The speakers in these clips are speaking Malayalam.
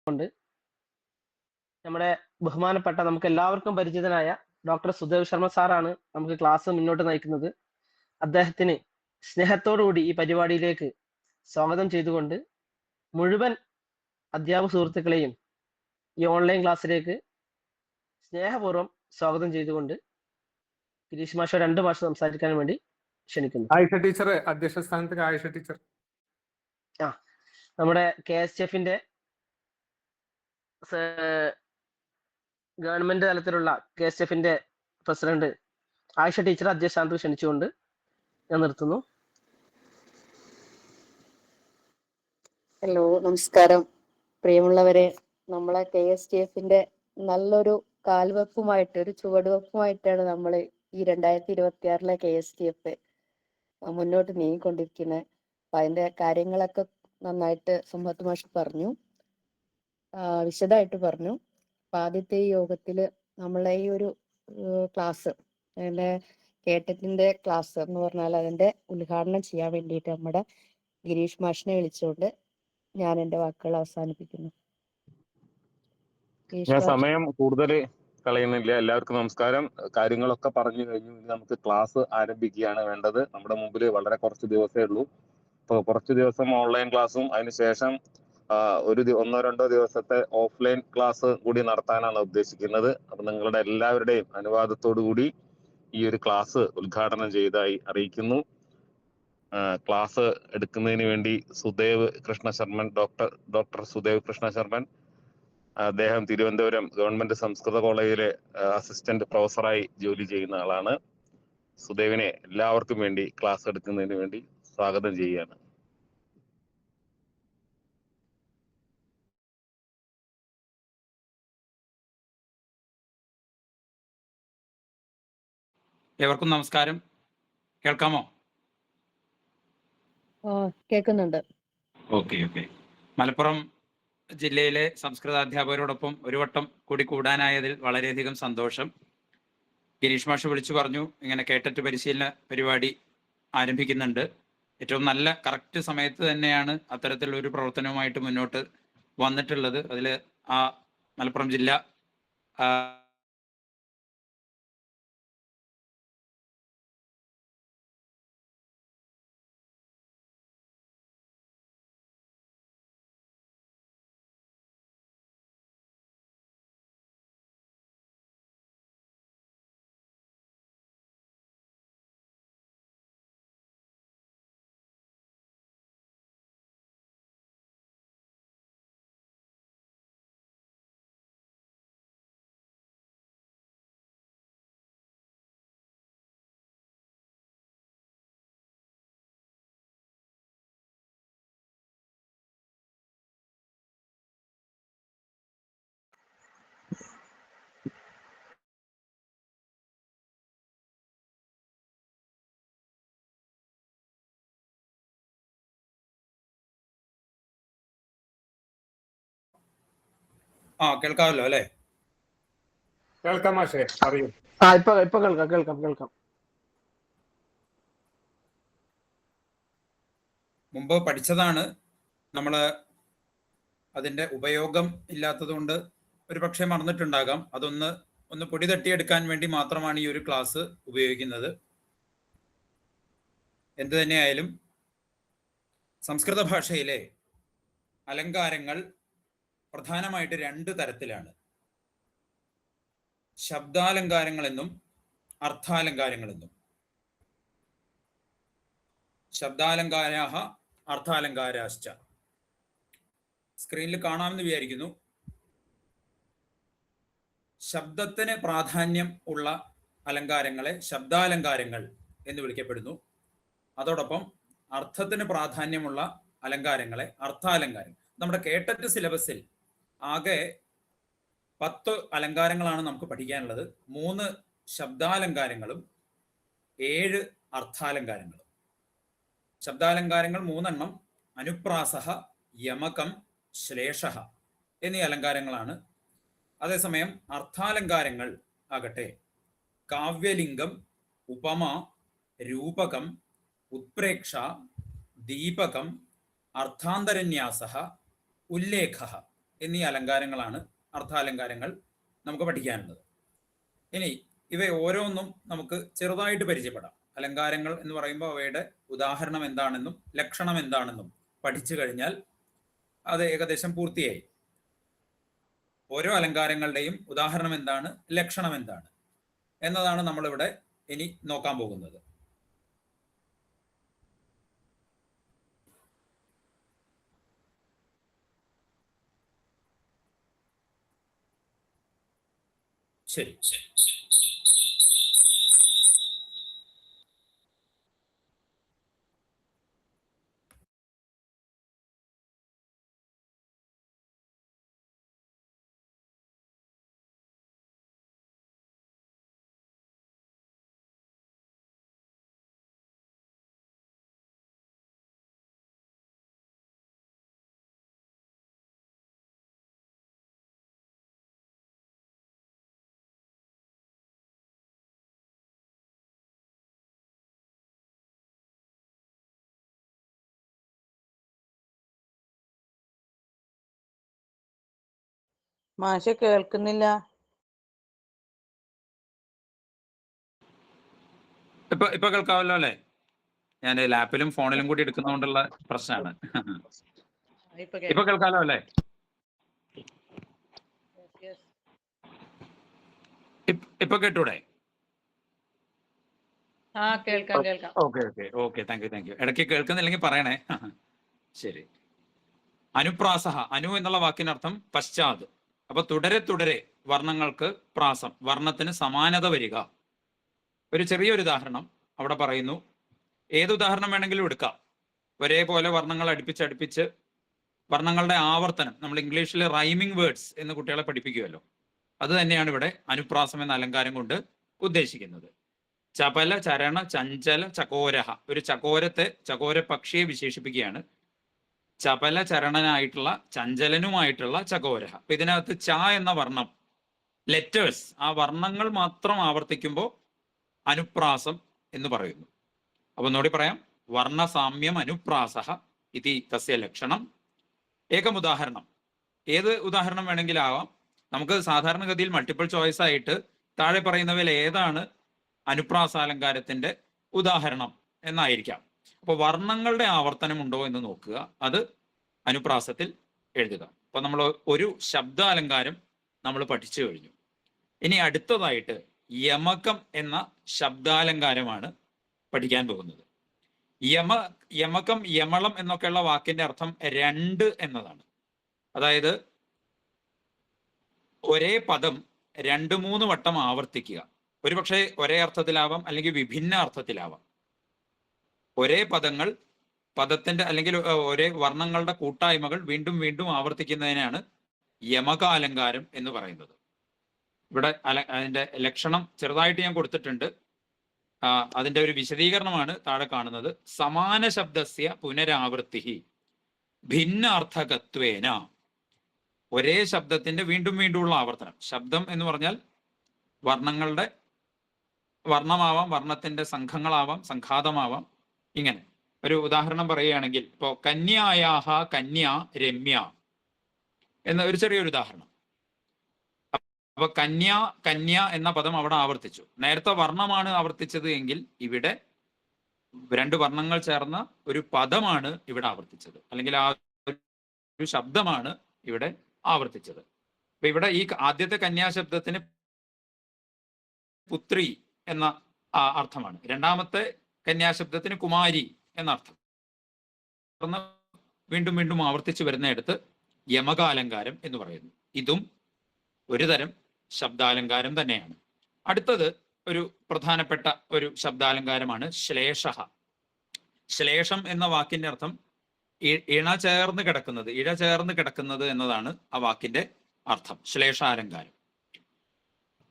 കൊണ്ട് നമ്മുടെ ബഹുമാനപ്പെട്ട നമുക്ക് എല്ലാവർക്കും പരിചിതനായ ഡോക്ടർ സുദേവ് ശർമ്മ സാറാണ് നമുക്ക് ക്ലാസ് മുന്നോട്ട് നയിക്കുന്നത്. അദ്ദേഹത്തിന് സ്നേഹത്തോടുകൂടി ഈ പരിപാടിയിലേക്ക് സ്വാഗതം ചെയ്തുകൊണ്ട് മുഴുവൻ അധ്യാപക സുഹൃത്തുക്കളെയും ഈ ഓൺലൈൻ ക്ലാസ്സിലേക്ക് സ്നേഹപൂർവ്വം സ്വാഗതം ചെയ്തുകൊണ്ട് ഗിരീഷ് മാഷ 2 ഭാഷ സംസാരിക്കാൻ വേണ്ടി ക്ഷണിക്കുന്നു. ആയിഷ ടീച്ചർ അധ്യക്ഷ സ്ഥാനത്തേക്ക്. ആയിഷ ടീച്ചർ. നമ്മുടെ KSTF-ന്റെ ഗവൺമെന്റ് തലത്തിലുള്ള KSTF-ന്റെ പ്രസിഡന്റ് ആയിഷ ടീച്ചർ അധ്യക്ഷ സ്ഥാനത്ത് ക്ഷണിച്ചുകൊണ്ട് ഞാൻ നിർത്തുന്നു. ഹലോ, നമസ്കാരം പ്രിയമുള്ളവരെ. നമ്മളെ KSTF-ന്റെ നല്ലൊരു കാൽവെപ്പുമായിട്ട്, ഒരു ചുവടുവെപ്പുമായിട്ടാണ് നമ്മൾ ഈ 2026 KSTF മുന്നോട്ട് നീങ്ങിക്കൊണ്ടിരിക്കുന്നത്. അപ്പൊ അതിന്റെ കാര്യങ്ങളൊക്കെ നന്നായിട്ട് സമ്പത്ത് മാഷ് പറഞ്ഞു, വിശദമായിട്ട് പറഞ്ഞു. അപ്പൊ ആദ്യത്തെ ഈ യോഗത്തില് നമ്മളെ ഈ ഒരു ക്ലാസ്, അതിന്റെ കേട്ടറ്റിന്റെ ക്ലാസ് എന്ന് പറഞ്ഞാൽ അതിന്റെ ഉദ്ഘാടനം ചെയ്യാൻ വേണ്ടിയിട്ട് നമ്മുടെ ഗിരീഷ് മാഷിനെ വിളിച്ചുകൊണ്ട് ഞാൻ എന്റെ വാക്കുകൾ അവസാനിപ്പിക്കുന്നു. ഞാൻ സമയം കൂടുതൽ കളയുന്നില്ല. എല്ലാവർക്കും നമസ്കാരം. കാര്യങ്ങളൊക്കെ പറഞ്ഞു കഴിഞ്ഞു. ഇനി നമുക്ക് ക്ലാസ് ആരംഭിക്കുകയാണ് വേണ്ടത്. നമ്മുടെ മുമ്പിൽ വളരെ കുറച്ച് ദിവസമേ ഉള്ളൂ. അപ്പോൾ കുറച്ച് ദിവസം ഓൺലൈൻ ക്ലാസ്സും അതിനുശേഷം ഒന്നോ രണ്ടോ ദിവസത്തെ ഓഫ്ലൈൻ ക്ലാസ് കൂടി നടത്താനാണ് ഉദ്ദേശിക്കുന്നത്. അപ്പൊ നിങ്ങളുടെ എല്ലാവരുടെയും അനുവാദത്തോടു കൂടി ഈ ഒരു ക്ലാസ് ഉദ്ഘാടനം ചെയ്തതായി അറിയിക്കുന്നു. ക്ലാസ് എടുക്കുന്നതിന് വേണ്ടി സുദേവ് കൃഷ്ണ ശർമ്മൻ, ഡോക്ടർ സുദേവ് കൃഷ്ണ ശർമ്മൻ, അദ്ദേഹം തിരുവനന്തപുരം ഗവൺമെന്റ് സംസ്കൃത കോളേജിലെ അസിസ്റ്റന്റ് പ്രൊഫസറായി ജോലി ചെയ്യുന്ന ആളാണ്. സുദേവിനെ എല്ലാവർക്കും വേണ്ടി ക്ലാസ് എടുക്കുന്നതിന് വേണ്ടി സ്വാഗതം ചെയ്യുകയാണ്. ഏവർക്കും നമസ്കാരം. കേൾക്കാമോ? കേൾക്കുന്നുണ്ട്. ഓക്കെ. മലപ്പുറം ജില്ലയിലെ സംസ്കൃതാധ്യാപകരോടൊപ്പം ഒരു വട്ടം കൂടി കൂടാനായതിൽ വളരെയധികം സന്തോഷം. ഗിരീഷ് മാഷ് വിളിച്ചു പറഞ്ഞു, ഇങ്ങനെ കേട്ടറ്റ് പരിശീലന പരിപാടി ആരംഭിക്കുന്നുണ്ട്. ഏറ്റവും നല്ല കറക്റ്റ് സമയത്ത് തന്നെയാണ് അത്തരത്തിലുള്ള ഒരു പ്രവർത്തനവുമായിട്ട് മുന്നോട്ട് വന്നിട്ടുള്ളത്. അതിൽ ആ മലപ്പുറം ജില്ല കേൾക്കാമല്ലോ അല്ലെ? കേൾക്കാം മാഷേ, പറയൂ. ഇപ്പൊ കേൾക്കാം. മുമ്പ് പഠിച്ചതാണ്. നമ്മൾ അതിന്റെ ഉപയോഗം ഇല്ലാത്തതുകൊണ്ട് ഒരു പക്ഷേ മറന്നിട്ടുണ്ടാകാം. ഒന്ന് പൊടി തട്ടിയെടുക്കാൻ വേണ്ടി മാത്രമാണ് ഈ ഒരു ക്ലാസ് ഉപയോഗിക്കുന്നത്. എന്തു തന്നെയായാലും സംസ്കൃത ഭാഷയിലെ അലങ്കാരങ്ങൾ പ്രധാനമായിട്ട് 2 തരത്തിലാണ്: ശബ്ദാലങ്കാരങ്ങളെന്നും അർത്ഥാലങ്കാരങ്ങളെന്നും. ശബ്ദാലങ്കാരാഹ അർത്ഥാലങ്കാരാശ്ച. സ്ക്രീനിൽ കാണാമെന്ന് വിചാരിക്കുന്നു. ശബ്ദത്തിന് പ്രാധാന്യം ഉള്ള അലങ്കാരങ്ങളെ ശബ്ദാലങ്കാരങ്ങൾ എന്ന് വിളിക്കപ്പെടുന്നു. അതോടൊപ്പം അർത്ഥത്തിന് പ്രാധാന്യമുള്ള അലങ്കാരങ്ങളെ അർത്ഥാലങ്കാരം. നമ്മുടെ കേട്ടറ്റ് സിലബസിൽ ആകെ 10 അലങ്കാരങ്ങളാണ് നമുക്ക് പഠിക്കാനുള്ളത്. 3 ശബ്ദാലങ്കാരങ്ങളും 7 അർത്ഥാലങ്കാരങ്ങളും. ശബ്ദാലങ്കാരങ്ങൾ 3 എണ്ണം: അനുപ്രാസഹ, യമകം, ശ്ലേഷഃ എന്നീ അലങ്കാരങ്ങളാണ്. അതേസമയം അർത്ഥാലങ്കാരങ്ങൾ ആകട്ടെ കാവ്യലിംഗം, ഉപമ, രൂപകം, ഉത്പ്രേക്ഷ, ദീപകം, അർത്ഥാന്തരന്യാസഃ, ഉല്ലേഖഃ എന്നീ അലങ്കാരങ്ങളാണ് അർത്ഥാലങ്കാരങ്ങൾ നമുക്ക് പഠിക്കാനുള്ളത്. ഇനി ഇവ ഓരോന്നും നമുക്ക് ചെറുതായിട്ട് പരിചയപ്പെടാം. അലങ്കാരങ്ങൾ എന്ന് പറയുമ്പോൾ അവയുടെ ഉദാഹരണം എന്താണെന്നും ലക്ഷണം എന്താണെന്നും പഠിച്ചു കഴിഞ്ഞാൽ അത് ഏകദേശം പൂർത്തിയായി. ഓരോ അലങ്കാരങ്ങളുടെയും ഉദാഹരണം എന്താണ്, ലക്ഷണം എന്താണ് എന്നതാണ് നമ്മളിവിടെ ഇനി നോക്കാൻ പോകുന്നത്. ശരി, മാഷെ കേൾക്കുന്നില്ല. ഇപ്പൊ കേൾക്കാമല്ലോ അല്ലേ? ഞാൻ ലാപ്പിലും ഫോണിലും കൂടി എടുക്കുന്നതുകൊണ്ടുള്ള പ്രശ്നമാണ്. ഇപ്പൊ കേൾക്കാമല്ലോ അല്ലേ? ഇപ്പൊ കേട്ടൂടെ? കേൾക്കാം കേൾക്കാം. Okay thank you. ഇടയ്ക്ക് കേൾക്കുന്നില്ലെങ്കിൽ പറയണേ. ശരി. അനുപ്രാസഹ, അനു എന്നുള്ള വാക്കിനർത്ഥം പശ്ചാത്. അപ്പൊ തുടരെ തുടരെ വർണ്ണങ്ങൾക്ക് പ്രാസം, വർണ്ണത്തിന് സമാനത വരിക. ഒരു ചെറിയൊരു ഉദാഹരണം അവിടെ പറയുന്നു. ഏത് ഉദാഹരണം വേണമെങ്കിലും എടുക്കാം. ഒരേപോലെ വർണ്ണങ്ങൾ അടുപ്പിച്ചടുപ്പിച്ച് വർണ്ണങ്ങളുടെ ആവർത്തനം, നമ്മൾ ഇംഗ്ലീഷിൽ റൈമിംഗ് വേർഡ്സ് എന്ന് കുട്ടികളെ പഠിപ്പിക്കുമല്ലോ, അത് തന്നെയാണ് ഇവിടെ അനുപ്രാസം എന്ന അലങ്കാരം കൊണ്ട് ഉദ്ദേശിക്കുന്നത്. ചപല ചരണ ചഞ്ചല ചകോരഹ, ഒരു ചകോര പക്ഷിയെ വിശേഷിപ്പിക്കുകയാണ്. ചപല ചരണനായിട്ടുള്ള ചഞ്ചലനുമായിട്ടുള്ള ചകോരഹ. അപ്പൊ ഇതിനകത്ത് ച എന്ന വർണ്ണം, ലെറ്റേഴ്സ്, ആ വർണ്ണങ്ങൾ മാത്രം ആവർത്തിക്കുമ്പോൾ അനുപ്രാസം എന്ന് പറയുന്നു. അപ്പൊ ഒന്നുകൂടി പറയാം. വർണ്ണസാമ്യം അനുപ്രാസഹ ഇതി തസ്യ ലക്ഷണം. ഏകമുദാഹരണം, ഏത് ഉദാഹരണം വേണമെങ്കിലും ആവാം. നമുക്ക് സാധാരണഗതിയിൽ മൾട്ടിപ്പിൾ ചോയ്സ് ആയിട്ട് താഴെ പറയുന്നവയിൽ ഏതാണ് അനുപ്രാസാലങ്കാരത്തിന്റെ ഉദാഹരണം എന്നായിരിക്കാം. അപ്പോൾ വർണ്ണങ്ങളുടെ ആവർത്തനം ഉണ്ടോ എന്ന് നോക്കുക, അത് അനുപ്രാസത്തിൽ എഴുതുക. അപ്പൊ നമ്മൾ ഒരു ശബ്ദാലങ്കാരം നമ്മൾ പഠിച്ചു കഴിഞ്ഞു. ഇനി അടുത്തതായിട്ട് യമകം എന്ന ശബ്ദാലങ്കാരമാണ് പഠിക്കാൻ പോകുന്നത്. യമകം, യമളം എന്നൊക്കെയുള്ള വാക്കിന്റെ അർത്ഥം രണ്ട് എന്നതാണ്. അതായത് ഒരേ പദം 2-3 വട്ടം ആവർത്തിക്കുക. ഒരുപക്ഷെ ഒരേ അർത്ഥത്തിലാവാം, അല്ലെങ്കിൽ വിഭിന്ന അർത്ഥത്തിലാവാം. ഒരേ പദത്തിന്റെ അല്ലെങ്കിൽ ഒരേ വർണ്ണങ്ങളുടെ കൂട്ടായ്മകൾ വീണ്ടും വീണ്ടും ആവർത്തിക്കുന്നതിനാണ് യമകാലങ്കാരം എന്ന് പറയുന്നത്. ഇവിടെ അതിന്റെ ലക്ഷണം ചെറുതായിട്ട് ഞാൻ കൊടുത്തിട്ടുണ്ട്. അതിന്റെ ഒരു വിശദീകരണമാണ് താഴെ കാണുന്നത്. സമാന ശബ്ദസ്യ പുനരാവൃത്തി ഭിന്നാർത്ഥകത്വേന. ഒരേ ശബ്ദത്തിന്റെ വീണ്ടും വീണ്ടുമുള്ള ആവർത്തനം. ശബ്ദം എന്ന് പറഞ്ഞാൽ വർണ്ണങ്ങളുടെ വർണ്ണമാവാം, വർണ്ണത്തിന്റെ സംഘങ്ങളാവാം, സംഘാതമാവാം. ഇങ്ങനെ ഒരു ഉദാഹരണം പറയുകയാണെങ്കിൽ, ഇപ്പോ കന്യായാഹ കന്യ രമ്യ എന്ന ഒരു ചെറിയൊരു ഉദാഹരണം. അപ്പൊ കന്യ എന്ന പദം അവിടെ ആവർത്തിച്ചു. നേരത്തെ വർണ്ണമാണ് ആവർത്തിച്ചത് എങ്കിൽ ഇവിടെ 2 വർണ്ണങ്ങൾ ചേർന്ന ഒരു പദമാണ് ഇവിടെ ആവർത്തിച്ചത്, അല്ലെങ്കിൽ ആ ഒരു ശബ്ദമാണ് ഇവിടെ ആവർത്തിച്ചത്. അപ്പൊ ഇവിടെ ഈ ആദ്യത്തെ കന്യാശബ്ദത്തിന് പുത്രി എന്ന അർത്ഥമാണ്. രണ്ടാമത്തെ കന്യാശബ്ദത്തിന് കുമാരി എന്ന അർത്ഥം. വീണ്ടും വീണ്ടും ആവർത്തിച്ചു വരുന്നിടത്ത് യമകാലങ്കാരം എന്ന് പറയുന്നു. ഇതും ഒരു തരം ശബ്ദാലങ്കാരം തന്നെയാണ്. അടുത്തത് ഒരു പ്രധാനപ്പെട്ട ഒരു ശബ്ദാലങ്കാരമാണ് ശ്ലേഷ. ശ്ലേഷം എന്ന വാക്കിന്റെ അർത്ഥം ഇഴ ചേർന്ന് കിടക്കുന്നത് എന്നതാണ് ആ വാക്കിന്റെ അർത്ഥം. ശ്ലേഷാലങ്കാരം.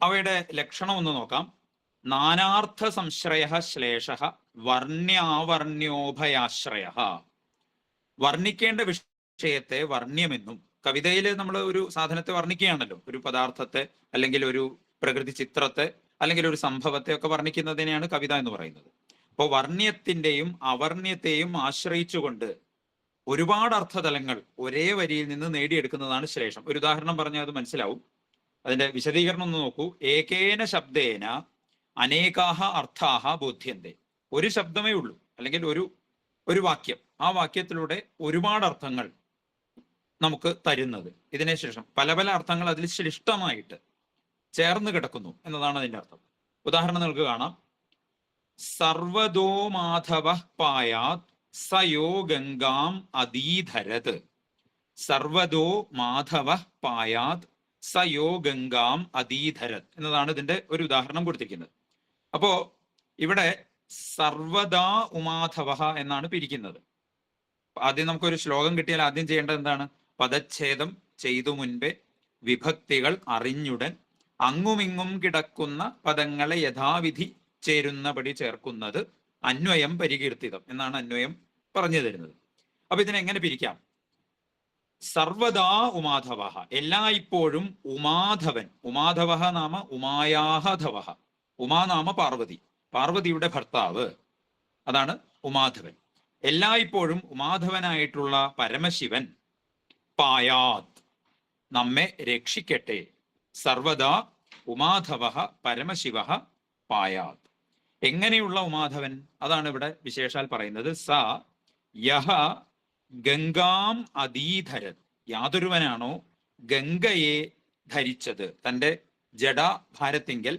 അവയുടെ ലക്ഷണം ഒന്ന് നോക്കാം. നാനാർത്ഥ സംശ്രയ ശ്ലേഷ വർണ്യാവർണ്യോഭയാശ്രയ. വർണ്ണിക്കേണ്ട വിഷയത്തെ വർണ്യമെന്നും, കവിതയിൽ നമ്മൾ ഒരു സാധനത്തെ വർണ്ണിക്കുകയാണല്ലോ, ഒരു പദാർത്ഥത്തെ അല്ലെങ്കിൽ ഒരു പ്രകൃതി ചിത്രത്തെ അല്ലെങ്കിൽ ഒരു സംഭവത്തെ ഒക്കെ വർണ്ണിക്കുന്നതിനെയാണ് കവിത എന്ന് പറയുന്നത്. അപ്പോൾ വർണ്യത്തിന്റെയും അവർണ്യത്തെയും ആശ്രയിച്ചുകൊണ്ട് ഒരുപാട് അർത്ഥതലങ്ങൾ ഒരേ വരിയിൽ നിന്ന് നേടിയെടുക്കുന്നതാണ് ശ്ലേഷം. ഒരു ഉദാഹരണം പറഞ്ഞാൽ അത് മനസ്സിലാവും. അതിന്റെ വിശദീകരണം ഒന്ന് നോക്കൂ. ഏകേന ശബ്ദേന അനേകാഹ അർത്ഥാഹ ബോധ്യന്തെ. ഒരു ശബ്ദമേ ഉള്ളൂ, അല്ലെങ്കിൽ ഒരു വാക്യം, ആ വാക്യത്തിലൂടെ ഒരുപാട് അർത്ഥങ്ങൾ നമുക്ക് തരുന്നത്. ഇതിനെ ശേഷം പല പല അർത്ഥങ്ങൾ അതിൽ ശ്ലിഷ്ടമായിട്ട് ചേർന്ന് കിടക്കുന്നു എന്നതാണ് അതിന്റെ അർത്ഥം. ഉദാഹരണം നിങ്ങൾക്ക് കാണാം. സർവദോ മാധവ പായാത് സയോ ഗംഗാം അദീധരത്. സർവദോ മാധവ പായാത് സയോ ഗംഗാം അദീധരത് എന്നതാണ് ഇതിന്റെ ഒരു ഉദാഹരണം കൊടുത്തിരിക്കുന്നത്. അപ്പോ ഇവിടെ സർവദാ ഉമാധവ എന്നാണ് പിരിക്കുന്നത്. ആദ്യം നമുക്കൊരു ശ്ലോകം കിട്ടിയാൽ ആദ്യം ചെയ്യേണ്ടത് എന്താണ്? പദച്ഛേദം ചെയ്തു മുൻപേ വിഭക്തികൾ അറിഞ്ഞുടൻ അങ്ങുമിങ്ങും കിടക്കുന്ന പദങ്ങളെ യഥാവിധി ചേരുന്നപടി ചേർക്കുന്നത് അന്വയം പരികീർത്തിതം എന്നാണ് അന്വയം പറഞ്ഞു തരുന്നത്. അപ്പൊ ഇതിനെങ്ങനെ പിരിക്കാം? സർവദാ ഉമാധവ, എല്ലായ്പ്പോഴും ഉമാധവൻ. ഉമാധവ നാമ ഉമായാഹധവ. ഉമാ നാമ പാർവതി, പാർവതിയുടെ ഭർത്താവ്, അതാണ് ഉമാധവൻ. എല്ലായ്പ്പോഴും ഉമാധവനായിട്ടുള്ള പരമശിവൻ പായാത്, നമ്മെ രക്ഷിക്കട്ടെ. സർവദാ ഉമാധവ പരമശിവ പായാത്. എങ്ങനെയുള്ള ഉമാധവൻ? അതാണ് ഇവിടെ വിശേഷാൽ പറയുന്നത്. സ യഹ ഗംഗാം അദീധരത്, യാതൊരുവനാണോ ഗംഗയെ ധരിച്ചത്, തൻ്റെ ജഡാഭാരത്തിങ്കൽ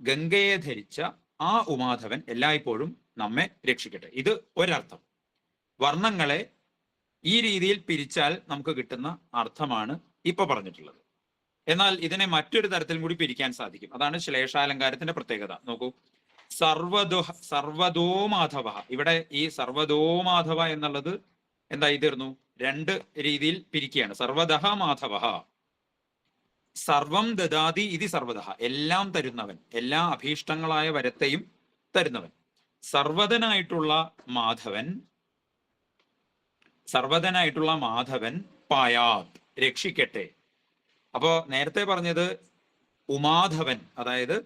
ഗംഗയെ ധരിച്ച ആ ഉമാധവൻ എല്ലായ്പ്പോഴും നമ്മെ രക്ഷിക്കട്ടെ. ഇത് ഒരർത്ഥം. വർണ്ണങ്ങളെ ഈ രീതിയിൽ പിരിച്ചാൽ നമുക്ക് കിട്ടുന്ന അർത്ഥമാണ് ഇപ്പൊ പറഞ്ഞിട്ടുള്ളത്. എന്നാൽ ഇതിനെ മറ്റൊരു തരത്തിൽ കൂടി പിരിക്കാൻ സാധിക്കും. അതാണ് ശ്ലേഷാലങ്കാരത്തിന്റെ പ്രത്യേകത. നോക്കൂ, സർവദോ മാധവ. ഇവിടെ ഈ സർവദോ മാധവ എന്നുള്ളത് എന്തായി തീർന്നു? രണ്ട് രീതിയിൽ പിരിക്കുകയാണ്. സർവദഹ മാധവ, സർവം ദദാതി ഇതി സർവദഹ, എല്ലാം തരുന്നവൻ, എല്ലാ അഭീഷ്ടങ്ങളായ വരത്തെയും തരുന്നവൻ. സർവദനായിട്ടുള്ള മാധവൻ പായാത്, രക്ഷിക്കട്ടെ. അപ്പോ നേരത്തെ പറഞ്ഞത് ഉമാധവൻ, അതായത്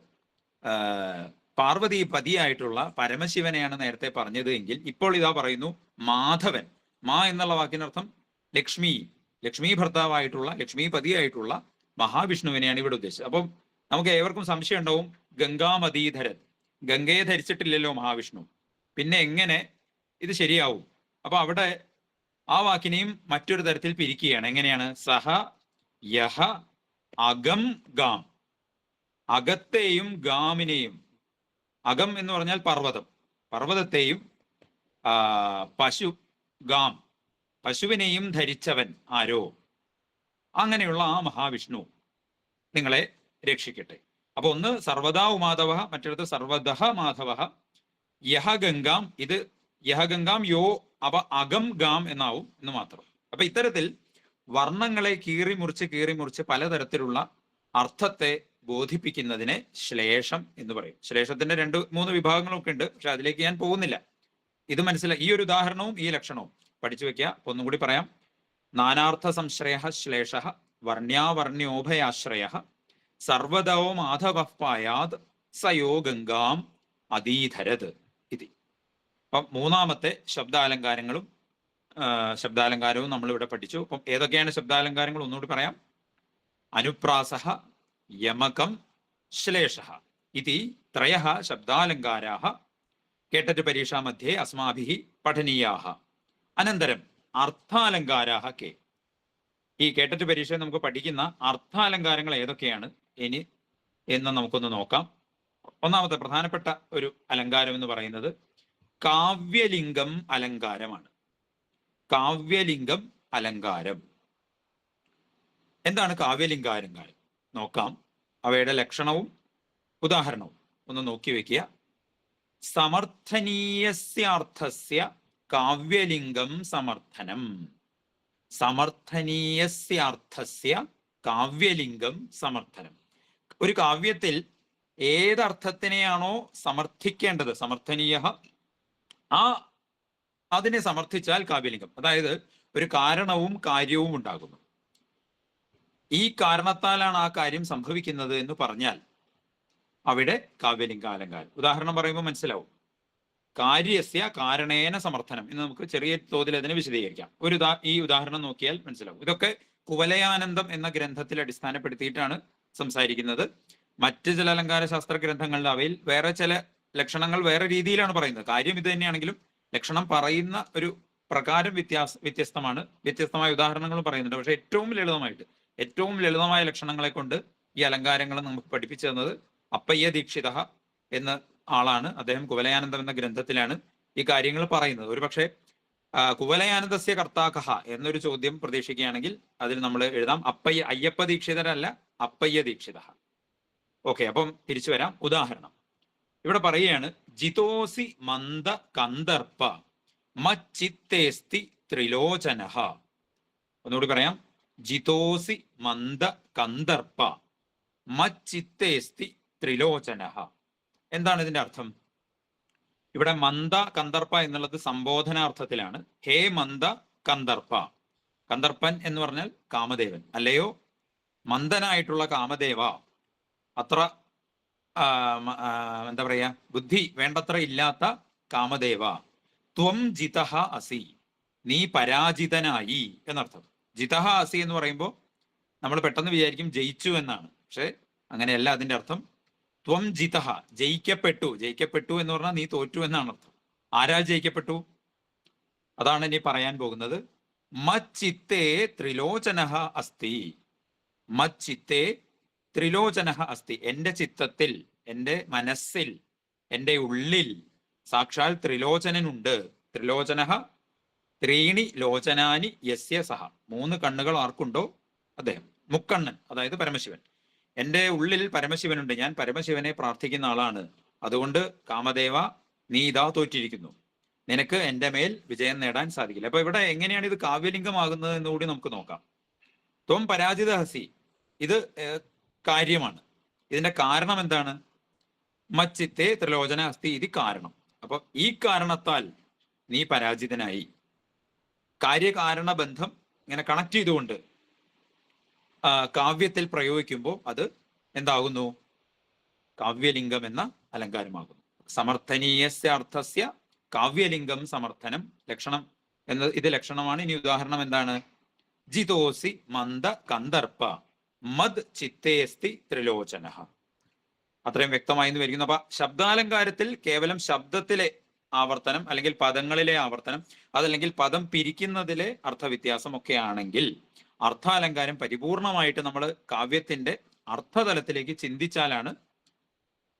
പാർവതി പതിയായിട്ടുള്ള പരമശിവനെയാണ് നേരത്തെ പറഞ്ഞത് എങ്കിൽ ഇപ്പോൾ ഇതാ പറയുന്നു മാധവൻ. മാ എന്നുള്ള വാക്കിനർത്ഥം ലക്ഷ്മി ഭർത്താവായിട്ടുള്ള, ലക്ഷ്മി പതിയായിട്ടുള്ള മഹാവിഷ്ണുവിനെയാണ് ഇവിടെ ഉദ്ദേശിച്ചത്. അപ്പം നമുക്ക് ഏവർക്കും സംശയം ഉണ്ടാവും, ഗംഗാമതീധരൻ, ഗംഗയെ ധരിച്ചിട്ടില്ലല്ലോ മഹാവിഷ്ണു, പിന്നെ എങ്ങനെ ഇത് ശരിയാവും? അപ്പൊ അവിടെ ആ വാക്കിനെയും മറ്റൊരു തരത്തിൽ പിരിക്കുകയാണ്. എങ്ങനെയാണ്? സഹ യഹ അകം ഗാം, അകത്തെയും ഗാമിനെയും, അകം എന്ന് പറഞ്ഞാൽ പർവ്വതത്തെയും പശുവിനെയും ധരിച്ചവൻ ആരോ, അങ്ങനെയുള്ള ആ മഹാവിഷ്ണു നിങ്ങളെ രക്ഷിക്കട്ടെ. അപ്പൊ ഒന്ന് സർവദാ ഉമാധവ, മറ്റൊരുത്ത് സർവദഹ മാധവ. യഹ ഗംഗാം, ഇത് യഹ ഗംഗാം യോ, അപ്പൊ അകം ഗാം എന്നാവും എന്ന് മാത്രം. അപ്പൊ ഇത്തരത്തിൽ വർണ്ണങ്ങളെ കീറി മുറിച്ച് പലതരത്തിലുള്ള അർത്ഥത്തെ ബോധിപ്പിക്കുന്നതിനെ ശ്ലേഷം എന്ന് പറയും. ശ്ലേഷത്തിന്റെ 2-3 വിഭാഗങ്ങളൊക്കെ ഉണ്ട്, പക്ഷെ അതിലേക്ക് ഞാൻ പോകുന്നില്ല. ഇത് മനസ്സിലായി, ഈ ഒരു ഉദാഹരണവും ഈ ലക്ഷണവും പഠിച്ചു വെക്കുക. ഒന്നും കൂടി പറയാം. നാനാർത്ഥ സംശ്രയ ശ്ലേഷ വർണ്യാവർണ്യോഭയാശ്രയ സർവദോ മാധവ പായാത് സയോ ഗംഗാം അദീധരത് ഇതി. അപ്പം മൂന്നാമത്തെ ശബ്ദാലങ്കാരവും നമ്മൾ ഇവിടെ പഠിച്ചു. അപ്പം ഏതൊക്കെയാണ് ശബ്ദാലങ്കാരങ്ങൾ ഒന്നുകൂടി പറയാം. അനുപ്രാസഃ, യമകം, ശ്ലേഷഃ ഇതി ത്രയഃ ശബ്ദാലങ്കാരാः കേട്ടറ്റ് പരീക്ഷാ മധ്യേ അസ്മാഭിः പഠനീയാः. അനന്തരം അർത്ഥാലങ്കാരാः കെ. ഈ കേട്ടറ്റ് പരീക്ഷയിൽ നമുക്ക് പഠിക്കുന്ന അർത്ഥാലങ്കാരങ്ങൾ ഏതൊക്കെയാണ് ഇനി എന്ന് നമുക്കൊന്ന് നോക്കാം. ഒന്നാമത്തെ പ്രധാനപ്പെട്ട ഒരു അലങ്കാരം എന്ന് പറയുന്നത് കാവ്യലിംഗം അലങ്കാരമാണ്. കാവ്യലിംഗം അലങ്കാരം എന്താണ്? കാവ്യലിംഗാലങ്കാരം നോക്കാം. അവയുടെ ലക്ഷണവും ഉദാഹരണവും ഒന്ന് നോക്കി വെക്കുക. സമർത്ഥനീയസ്യാർത്ഥസ്യ കാവ്യലിംഗം സമർത്ഥനം. സമർത്ഥനീയസ്യാർത്ഥസ്യ കാവ്യലിംഗം സമർത്ഥനം. ഒരു കാവ്യത്തിൽ ഏതർത്ഥത്തിനെയാണോ സമർത്ഥിക്കേണ്ടത്, സമർത്ഥനീയ, അതിനെ സമർത്ഥിച്ചാൽ കാവ്യലിംഗം. അതായത് ഒരു കാരണവും കാര്യവും ഉണ്ടാകുന്നു. ഈ കാരണത്താലാണ് ആ കാര്യം സംഭവിക്കുന്നത് എന്ന് പറഞ്ഞാൽ അവിടെ കാവ്യലിംഗാലങ്കാരം. ഉദാഹരണം പറയുമ്പോൾ മനസ്സിലാവും. കാര്യസ്യ കാരണേന സമർത്ഥനം എന്ന് നമുക്ക് ചെറിയ തോതിൽ അതിനെ വിശദീകരിക്കാം. ഈ ഉദാഹരണം നോക്കിയാൽ മനസ്സിലാവും. ഇതൊക്കെ കുവലയാനന്ദം എന്ന ഗ്രന്ഥത്തിൽ അടിസ്ഥാനപ്പെടുത്തിയിട്ടാണ് സംസാരിക്കുന്നത്. മറ്റ് ചില അലങ്കാര ശാസ്ത്ര ഗ്രന്ഥങ്ങളിൽ അവയിൽ വേറെ ചില ലക്ഷണങ്ങൾ വേറെ രീതിയിലാണ് പറയുന്നത്. കാര്യം ഇത് തന്നെയാണെങ്കിലും ലക്ഷണം പറയുന്ന ഒരു പ്രകാരം വ്യത്യസ്തമാണ്. വ്യത്യസ്തമായ ഉദാഹരണങ്ങളും പറയുന്നുണ്ട്. പക്ഷെ ഏറ്റവും ലളിതമായ ലക്ഷണങ്ങളെ കൊണ്ട് ഈ അലങ്കാരങ്ങൾ നമുക്ക് പഠിപ്പിച്ചു തന്നത് അപ്പയ്യ ദീക്ഷിത എന്ന ആളാണ്. അദ്ദേഹം കുവലയാനന്ദം എന്ന ഗ്രന്ഥത്തിലാണ് ഈ കാര്യങ്ങൾ പറയുന്നത്. ഒരു പക്ഷേ കുവലയാനന്ദസ്യ കർത്താക്കഹ എന്നൊരു ചോദ്യം പ്രതീക്ഷിക്കുകയാണെങ്കിൽ അതിൽ നമ്മൾ എഴുതാം അയ്യപ്പ ദീക്ഷിതരല്ല, അപ്പയ്യ ദീക്ഷിത. ഓക്കെ, അപ്പം തിരിച്ചു വരാം. ഉദാഹരണം ഇവിടെ പറയുകയാണ്, ജിതോസി മന്ദ കന്ദർപ്പ മച്ചിത്തേസ്തി ത്രിലോചനഃ. ഒന്നുകൂടി പറയാം, ജിതോസി മന്ദ കന്ദർപ്പ മച്ചിത്തേസ്തി ത്രിലോചനഃ. എന്താണ് ഇതിന്റെ അർത്ഥം? ഇവിടെ മന്ദ കന്ദർപ്പ എന്നുള്ളത് സംബോധനാർത്ഥത്തിലാണ്. ഹേ മന്ദ കന്ദർപ്പ. കന്ദർപ്പൻ എന്ന് പറഞ്ഞാൽ കാമദേവൻ. അല്ലയോ മന്ദനായിട്ടുള്ള കാമദേവ, അത്ര എന്താ പറയാ, ബുദ്ധി വേണ്ടത്ര ഇല്ലാത്ത കാമദേവ, ത്വം ജിതഃ അസി, നീ പരാജിതനായി എന്നർത്ഥം. ജിതഃ അസി എന്ന് പറയുമ്പോൾ നമ്മൾ പെട്ടെന്ന് വിചാരിക്കും ജയിച്ചു എന്നാണ്. പക്ഷെ അങ്ങനെയല്ല. അതിന്റെ അർത്ഥം ത്വം ജിതഃ, ജയിക്കപ്പെട്ടു. ജയിക്കപ്പെട്ടു എന്ന് പറഞ്ഞാൽ നീ തോറ്റു എന്നാണ് അർത്ഥം. ആരാ ജയിക്കപ്പെട്ടു? അതാണ് ഇനി പറയാൻ പോകുന്നത്. മച്ചിത്തേ ത്രിലോചനഃ അസ്തി. മച്ചിത്തേ ത്രിലോചനഃ അസ്തി. എന്റെ ചിത്തത്തിൽ, എന്റെ മനസ്സിൽ, എന്റെ ഉള്ളിൽ സാക്ഷാൽ ത്രിലോചനനുണ്ട്. ത്രിലോചനഃ ത്രീണി ലോചനാനി യസ്യ സഹ. 3 കണ്ണുകൾ ആർക്കുണ്ടോ അദ്ദേഹം. മുക്കണ്ണൻ, അതായത് പരമശിവൻ. എന്റെ ഉള്ളിൽ പരമശിവനുണ്ട്. ഞാൻ പരമശിവനെ പ്രാർത്ഥിക്കുന്ന ആളാണ്. അതുകൊണ്ട് കാമദേവ, നീ ഇതാ തോറ്റിരിക്കുന്നു. നിനക്ക് എന്റെ മേൽ വിജയം നേടാൻ സാധിക്കില്ല. അപ്പൊ ഇവിടെ എങ്ങനെയാണ് ഇത് കാവ്യലിംഗമാകുന്നത് എന്ന് കൂടി നമുക്ക് നോക്കാം. ത്വം പരാജിത ഹസി, ഇത് കാര്യമാണ്. ഇതിന്റെ കാരണം എന്താണ്? മച്ചിത്തെ ത്രിലോചന അസ്തി, ഇത് കാരണം. അപ്പൊ ഈ കാരണത്താൽ നീ പരാജിതനായി. കാര്യകാരണ ബന്ധം ഇങ്ങനെ കണക്ട് ചെയ്തുകൊണ്ട് കാവ്യത്തിൽ പ്രയോഗിക്കുമ്പോൾ അത് എന്താകുന്നു? കാവ്യലിംഗം എന്ന അലങ്കാരമാകുന്നു. സമർത്ഥനീയസ്യ അർത്ഥസ്യ കാവ്യലിംഗം സമർത്ഥനം. ലക്ഷണം എന്നത് ഇത് ലക്ഷണമാണ്. ഇനി ഉദാഹരണം എന്താണ്? ജിതോസി മന്ദ കന്ദർപ്പ മദ് ചിത്തേസ്തി ത്രിലോചനഃ. അത്രയും വ്യക്തമായി എന്ന് വരിക്കുന്നു. അപ്പൊ ശബ്ദാലങ്കാരത്തിൽ കേവലം ശബ്ദത്തിലെ ആവർത്തനം, അല്ലെങ്കിൽ പദങ്ങളിലെ ആവർത്തനം, അതല്ലെങ്കിൽ പദം പിരിക്കുന്നതിലെ അർത്ഥവ്യത്യാസം ഒക്കെ ആണെങ്കിൽ അർത്ഥാലങ്കാരം പരിപൂർണമായിട്ട് നമ്മൾ കാവ്യത്തിന്റെ അർത്ഥതലത്തിലേക്ക് ചിന്തിച്ചാലാണ്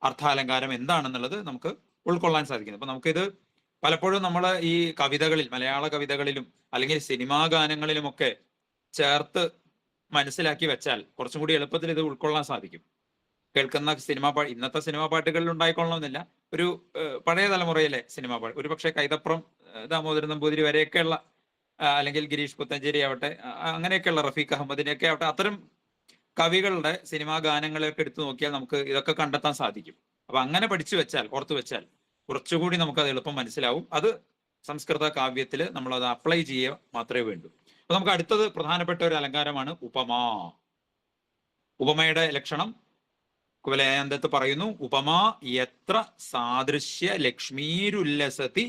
അർത്ഥാലങ്കാരം എന്താണെന്നുള്ളത് നമുക്ക് ഉൾക്കൊള്ളാൻ സാധിക്കുന്നത്. അപ്പൊ നമുക്കിത് പലപ്പോഴും നമ്മൾ ഈ കവിതകളിൽ, മലയാള കവിതകളിലും അല്ലെങ്കിൽ സിനിമാ ഗാനങ്ങളിലുമൊക്കെ ചേർത്ത് മനസ്സിലാക്കി വെച്ചാൽ കുറച്ചും കൂടി എളുപ്പത്തിൽ ഇത് ഉൾക്കൊള്ളാൻ സാധിക്കും. കേൾക്കുന്ന ഇന്നത്തെ സിനിമാ പാട്ടുകളിൽ ഉണ്ടായിക്കൊള്ളണമെന്നില്ല. ഒരു പഴയ തലമുറയിലെ സിനിമാ പാട്ട്, ഒരു പക്ഷേ കൈതപ്രം ദാമോദരൻ നമ്പൂതിരി വരെയൊക്കെയുള്ള, അല്ലെങ്കിൽ ഗിരീഷ് പുത്തഞ്ചേരി ആവട്ടെ, അങ്ങനെയൊക്കെയുള്ള റഫീഖ് അഹമ്മദിനെയൊക്കെ ആവട്ടെ, അത്തരം കവികളുടെ സിനിമാ ഗാനങ്ങളെയൊക്കെ എടുത്തു നോക്കിയാൽ നമുക്ക് ഇതൊക്കെ കണ്ടെത്താൻ സാധിക്കും. അപ്പൊ അങ്ങനെ പഠിച്ചു വെച്ചാൽ, ഓർത്തു വെച്ചാൽ കുറച്ചുകൂടി നമുക്ക് അത് എളുപ്പം മനസ്സിലാവും. അത് സംസ്കൃത കാവ്യത്തിൽ നമ്മൾ അത് അപ്ലൈ ചെയ്യുക മാത്രമേ വേണ്ടൂ. അപ്പൊ നമുക്ക് അടുത്തത് പ്രധാനപ്പെട്ട ഒരു അലങ്കാരമാണ് ഉപമാ. ഉപമയുടെ ലക്ഷണം കുവലയാനന്ദത്ത് പറയുന്നു. ഉപമാ യത്ര സാദൃശ്യ ലക്ഷ്മീരുല്ലസതി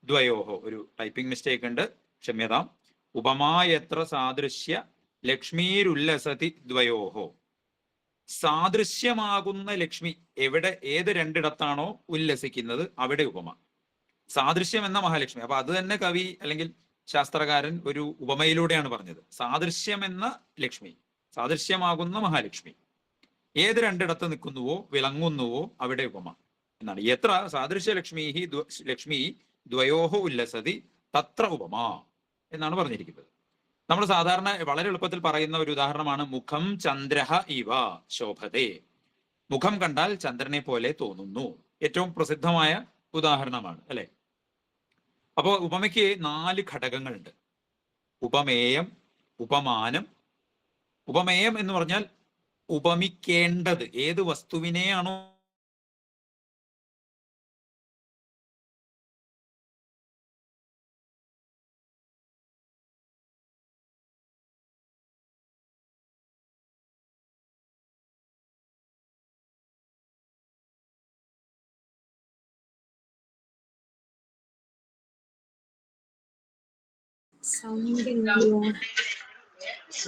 ദ്വയോഹോ. ഒരു ടൈപ്പിംഗ് മിസ്റ്റേക്ക് ഉണ്ട്, ക്ഷമ്യതാം. ഉപമാ യത്ര സാദൃശ്യ ലക്ഷ്മീരുല്ലസതി ദ്വയോഹോ. സാദൃശ്യമാകുന്ന ലക്ഷ്മി എവിടെ, ഏത് രണ്ടിടത്താണോ ഉല്ലസിക്കുന്നത് അവിടെ ഉപമ. സാദൃശ്യം എന്ന മഹാലക്ഷ്മി. അപ്പൊ അത് തന്നെ കവി അല്ലെങ്കിൽ ശാസ്ത്രകാരൻ ഒരു ഉപമയിലൂടെയാണ് പറഞ്ഞത്. സാദൃശ്യം എന്ന ലക്ഷ്മി, സാദൃശ്യമാകുന്ന മഹാലക്ഷ്മി ഏത് രണ്ടിടത്ത് നിൽക്കുന്നുവോ, വിളങ്ങുന്നുവോ അവിടെ ഉപമ എന്നാണ്. എത്ര സാദൃശ്യ ലക്ഷ്മി ദ്വയോഹോ ഉല്ലസതി തത്ര ഉപമ എന്നാണ് പറഞ്ഞിരിക്കുന്നത്. നമ്മൾ സാധാരണ വളരെ എളുപ്പത്തിൽ പറയുന്ന ഒരു ഉദാഹരണമാണ് മുഖം ചന്ദ്രഹ ഇവ ശോഭതേ. മുഖം കണ്ടാൽ ചന്ദ്രനെ പോലെ തോന്നുന്നു. ഏറ്റവും പ്രസിദ്ധമായ ഉദാഹരണമാണ്, അല്ലെ? അപ്പോ ഉപമയ്ക്ക് 4 ഘടകങ്ങളുണ്ട്. ഉപമേയം, ഉപമാനം. ഉപമേയം എന്ന് പറഞ്ഞാൽ ഉപമിക്കേണ്ടത് ഏത് വസ്തുവിനെയാണോ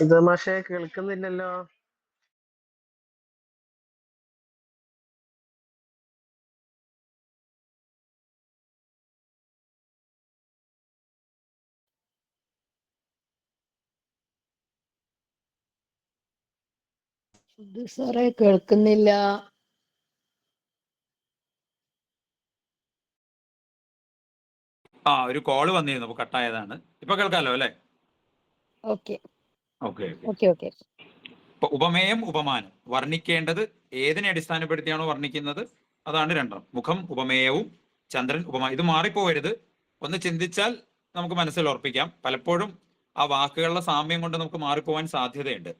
ഇത് മാഷെ കേൾക്കുന്നില്ലല്ലോ. ഇത് സാറേ കേൾക്കുന്നില്ല. ഒരു കോള് വന്നിരുന്നു, അപ്പൊ കട്ടായതാണ്. ഇപ്പൊ കേൾക്കാലോ അല്ലെ? Okay okay. Okay okay. ഇപ്പൊ ഉപമേയം ഉപമാനം വർണ്ണിക്കേണ്ടത് ഏതിനെ അടിസ്ഥാനപ്പെടുത്തിയാണോ വർണ്ണിക്കുന്നത് അതാണ് രണ്ടെണ്ണം. മുഖം ഉപമേയവും ചന്ദ്രൻ ഉപമ. ഇത് മാറിപ്പോകരുത്. ഒന്ന് ചിന്തിച്ചാൽ നമുക്ക് മനസ്സിൽ ഉറപ്പിക്കാം. പലപ്പോഴും ആ വാക്കുകളുടെ സാമ്യം കൊണ്ട് നമുക്ക് മാറിപ്പോവാൻ സാധ്യതയുണ്ട്.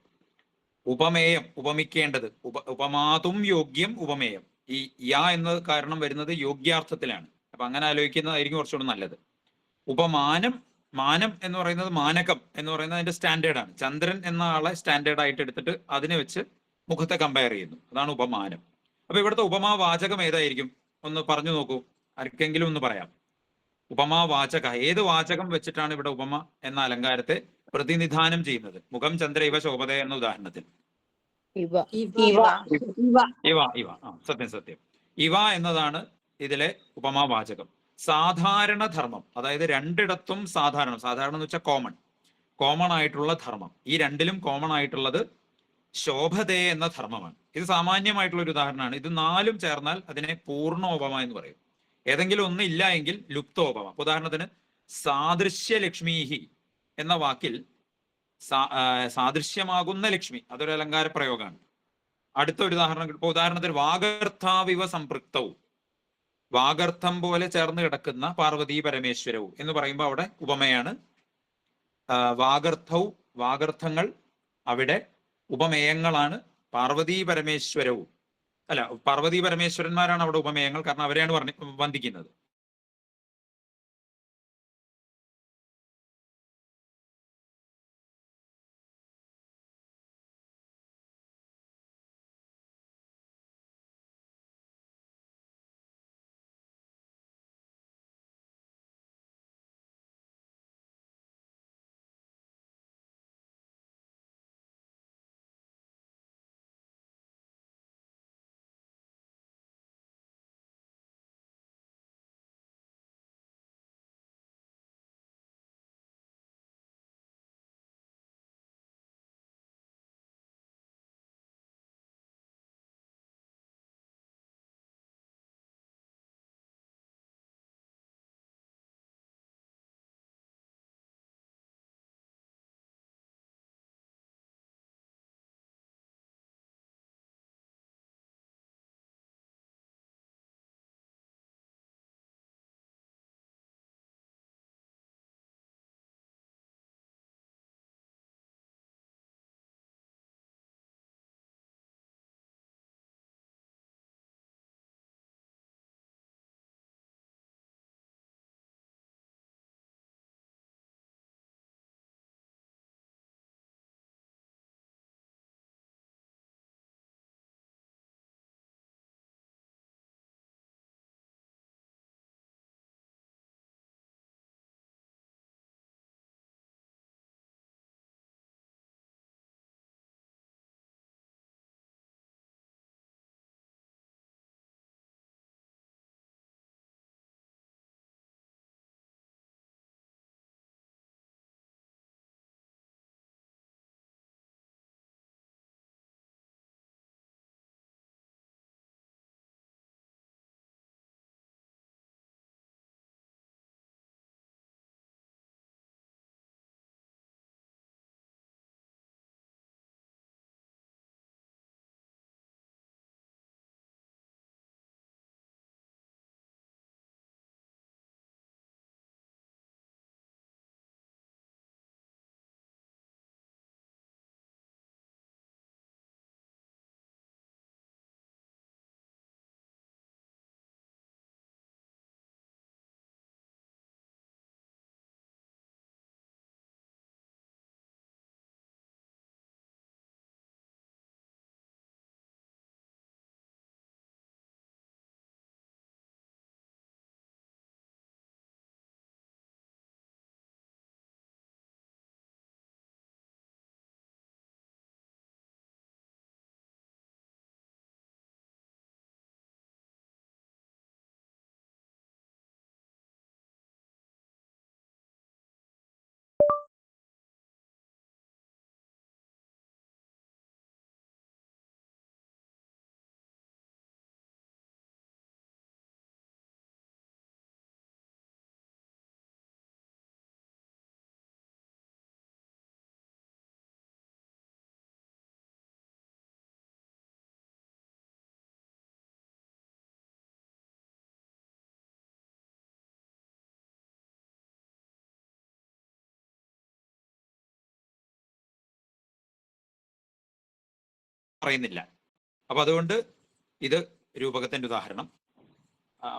ഉപമേയം ഉപമിക്കേണ്ടത്, ഉപമാതും യോഗ്യം ഉപമേയം. ഈ യാ എന്ന കാരണം വരുന്നത് യോഗ്യാർത്ഥത്തിലാണ്. അപ്പൊ അങ്ങനെ ആലോചിക്കുന്നതായിരിക്കും കുറച്ചുകൂടെ നല്ലത്. ഉപമാനം, മാനം എന്ന് പറയുന്നത് മാനകം എന്ന് പറയുന്നത് അതിന്റെ സ്റ്റാൻഡേർഡാണ്. ചന്ദ്രൻ എന്ന ആളെ സ്റ്റാൻഡേർഡ് ആയിട്ട് എടുത്തിട്ട് അതിനെ വെച്ച് മുഖത്തെ കമ്പയർ ചെയ്യുന്നു. അതാണ് ഉപമാനം. അപ്പൊ ഇവിടുത്തെ ഉപമാവാചകം ഏതായിരിക്കും? ഒന്ന് പറഞ്ഞു നോക്കൂ. ആർക്കെങ്കിലും ഒന്ന് പറയാം. ഉപമാവാചക ഏത് വാചകം വെച്ചിട്ടാണ് ഇവിടെ ഉപമ എന്ന അലങ്കാരത്തെ പ്രതിനിധാനം ചെയ്യുന്നത്? മുഖം ചന്ദ്ര ഇവ ശോഭത എന്ന ഉദാഹരണത്തിൽ ഇവ ഇവ സത്യം. ഇവ എന്നതാണ് ഇതിലെ ഉപമാവാചകം. സാധാരണ ധർമ്മം, അതായത് രണ്ടിടത്തും സാധാരണം എന്ന് വെച്ചാൽ കോമൺ ആയിട്ടുള്ള ധർമ്മം. ഈ രണ്ടിലും കോമൺ ആയിട്ടുള്ളത് ശോഭതേ എന്ന ധർമ്മമാണ്. ഇത് സാമാന്യമായിട്ടുള്ള ഒരു ഉദാഹരണമാണ്. ഇത് നാലും ചേർന്നാൽ അതിനെ പൂർണ്ണോപമ എന്ന് പറയും. ഏതെങ്കിലും ഒന്ന് ഇല്ല എങ്കിൽ ലുപ്തോപമ. ഉദാഹരണത്തിന് സാദൃശ്യലക്ഷ്മീഹി എന്ന വാക്കിൽ സാദൃശ്യമാകുന്ന ലക്ഷ്മി, അതൊരു അലങ്കാര പ്രയോഗമാണ്. അടുത്ത ഒരു ഉദാഹരണം, ഇപ്പൊ ഉദാഹരണത്തിന് വാഗർത്ഥാവിവ സംപൃക്തവും, വാഗർത്ഥം പോലെ ചേർന്ന് കിടക്കുന്ന പാർവതീ പരമേശ്വരവും എന്ന് പറയുമ്പോൾ അവിടെ ഉപമയാണ്. വാഗർത്ഥങ്ങൾ അവിടെ ഉപമേയങ്ങളാണ്. പാർവതീ പരമേശ്വരന്മാരാണ് അവിടെ ഉപമേയങ്ങൾ. കാരണം അവരെയാണ് വന്ദിക്കുന്നത്. പറയുന്നില്ല. അപ്പൊ അതുകൊണ്ട് ഇത് രൂപകത്തിന്റെ ഉദാഹരണം.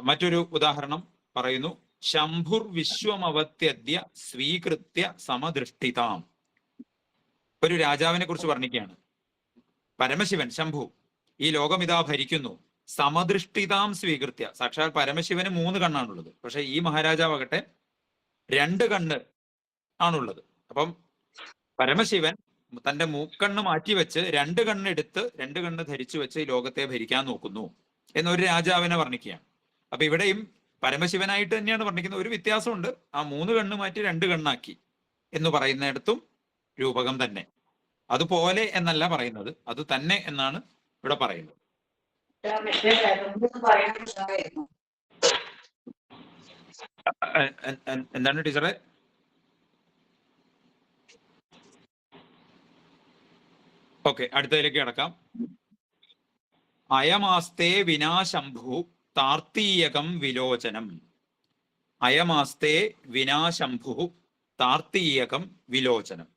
മറ്റൊരു ഉദാഹരണം പറയുന്നു, ശംഭുർ വിശ്വമവത്യദ്യ സ്വീകൃത്യ സമദൃഷ്ടിതാം. ഒരു രാജാവിനെ കുറിച്ച് വർണ്ണിക്കുകയാണ്. പരമശിവൻ ശംഭു ഈ ലോകം ഇതാ ഭരിക്കുന്നു, സമദൃഷ്ടിതാം സ്വീകൃത്യ. സാക്ഷാൽ പരമശിവന് 3 കണ്ണാണുള്ളത്, പക്ഷെ ഈ മഹാരാജാവാകട്ടെ 2 കണ്ണ് ആണുള്ളത്. അപ്പം പരമശിവൻ തന്റെ മൂക്കണ്ണ് മാറ്റിവെച്ച് 2 കണ്ണെടുത്ത് 2 കണ്ണ് ധരിച്ചു വെച്ച് ഈ ലോകത്തെ ഭരിക്കാൻ നോക്കുന്നു എന്നൊരു രാജാവിനെ വർണ്ണിക്കുകയാണ്. അപ്പൊ ഇവിടെയും പരമശിവനായിട്ട് തന്നെയാണ് വർണ്ണിക്കുന്നത്. ഒരു വ്യത്യാസമുണ്ട്, ആ 3 കണ്ണ് മാറ്റി 2 കണ്ണാക്കി എന്ന് പറയുന്നിടത്തും രൂപകം തന്നെ. അതുപോലെ എന്നല്ല പറയുന്നത്, അത് തന്നെ എന്നാണ് ഇവിടെ പറയുന്നത്. എന്താണ് ടീച്ചറെ? ഓക്കെ, അടുത്തതിലേക്ക് കിടക്കാം. അയമാസ്തേ വിനാശംഭു താർത്തീയകം വിലോചനം. അയമാസ്തേ വിനാശംഭു താർത്തീയകം വിലോചനം.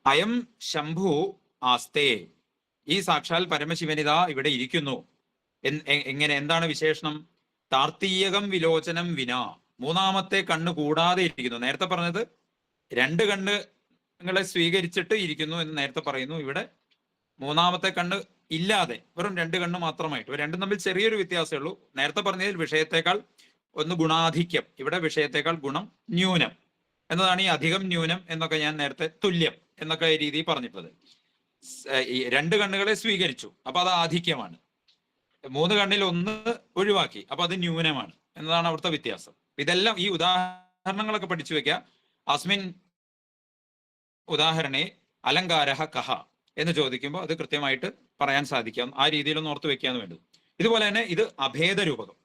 അയം ശംഭു ആസ്തേ, ഈ സാക്ഷാൽ പരമശിവനിതാ ഇവിടെ ഇരിക്കുന്നു. എങ്ങനെ, എന്താണ് വിശേഷണം? താർത്തീയകം വിലോചനം വിനാ, 3ാമത്തെ കണ്ണ് കൂടാതെ ഇരിക്കുന്നു. നേരത്തെ പറഞ്ഞത് 2 കണ്ണുകളെ സ്വീകരിച്ചിട്ട് ഇരിക്കുന്നു എന്ന് നേരത്തെ പറയുന്നു. ഇവിടെ 3ാമത്തെ കണ്ണ് ഇല്ലാതെ വെറും 2 കണ്ണ് മാത്രമായിട്ട്. രണ്ടും തമ്മിൽ ചെറിയൊരു വ്യത്യാസമേ ഉള്ളൂ. നേരത്തെ പറഞ്ഞതിൽ വിഷയത്തെക്കാൾ ഒന്ന് ഗുണാധിക്യം, ഇവിടെ വിഷയത്തെക്കാൾ ഗുണം ന്യൂനം എന്നതാണ്. ഈ അധികം ന്യൂനം എന്നൊക്കെ ഞാൻ നേരത്തെ തുല്യം എന്നൊക്കെ രീതിയിൽ പറഞ്ഞിട്ടുള്ളത്. ഈ 2 കണ്ണുകളെ സ്വീകരിച്ചു, അപ്പൊ അത് ആധിക്യമാണ്. 3 കണ്ണിൽ 1 ഒഴിവാക്കി, അപ്പൊ അത് ന്യൂനമാണ് എന്നതാണ് അവിടുത്തെ വ്യത്യാസം. ഇതെല്ലാം ഈ ഉദാഹരണങ്ങളൊക്കെ പഠിച്ചു വെക്കുക. അസ്മിൻ ഉദാഹരണേ അലങ്കാരഃ കഹ എന്ന് ചോദിക്കുമ്പോൾ അത് കൃത്യമായിട്ട് പറയാൻ സാധിക്കാം. ആ രീതിയിലൊന്ന് ഓർത്ത് വെക്കാന്ന് വേണ്ടത്. ഇതുപോലെ തന്നെ ഇത് അഭേദ രൂപകം,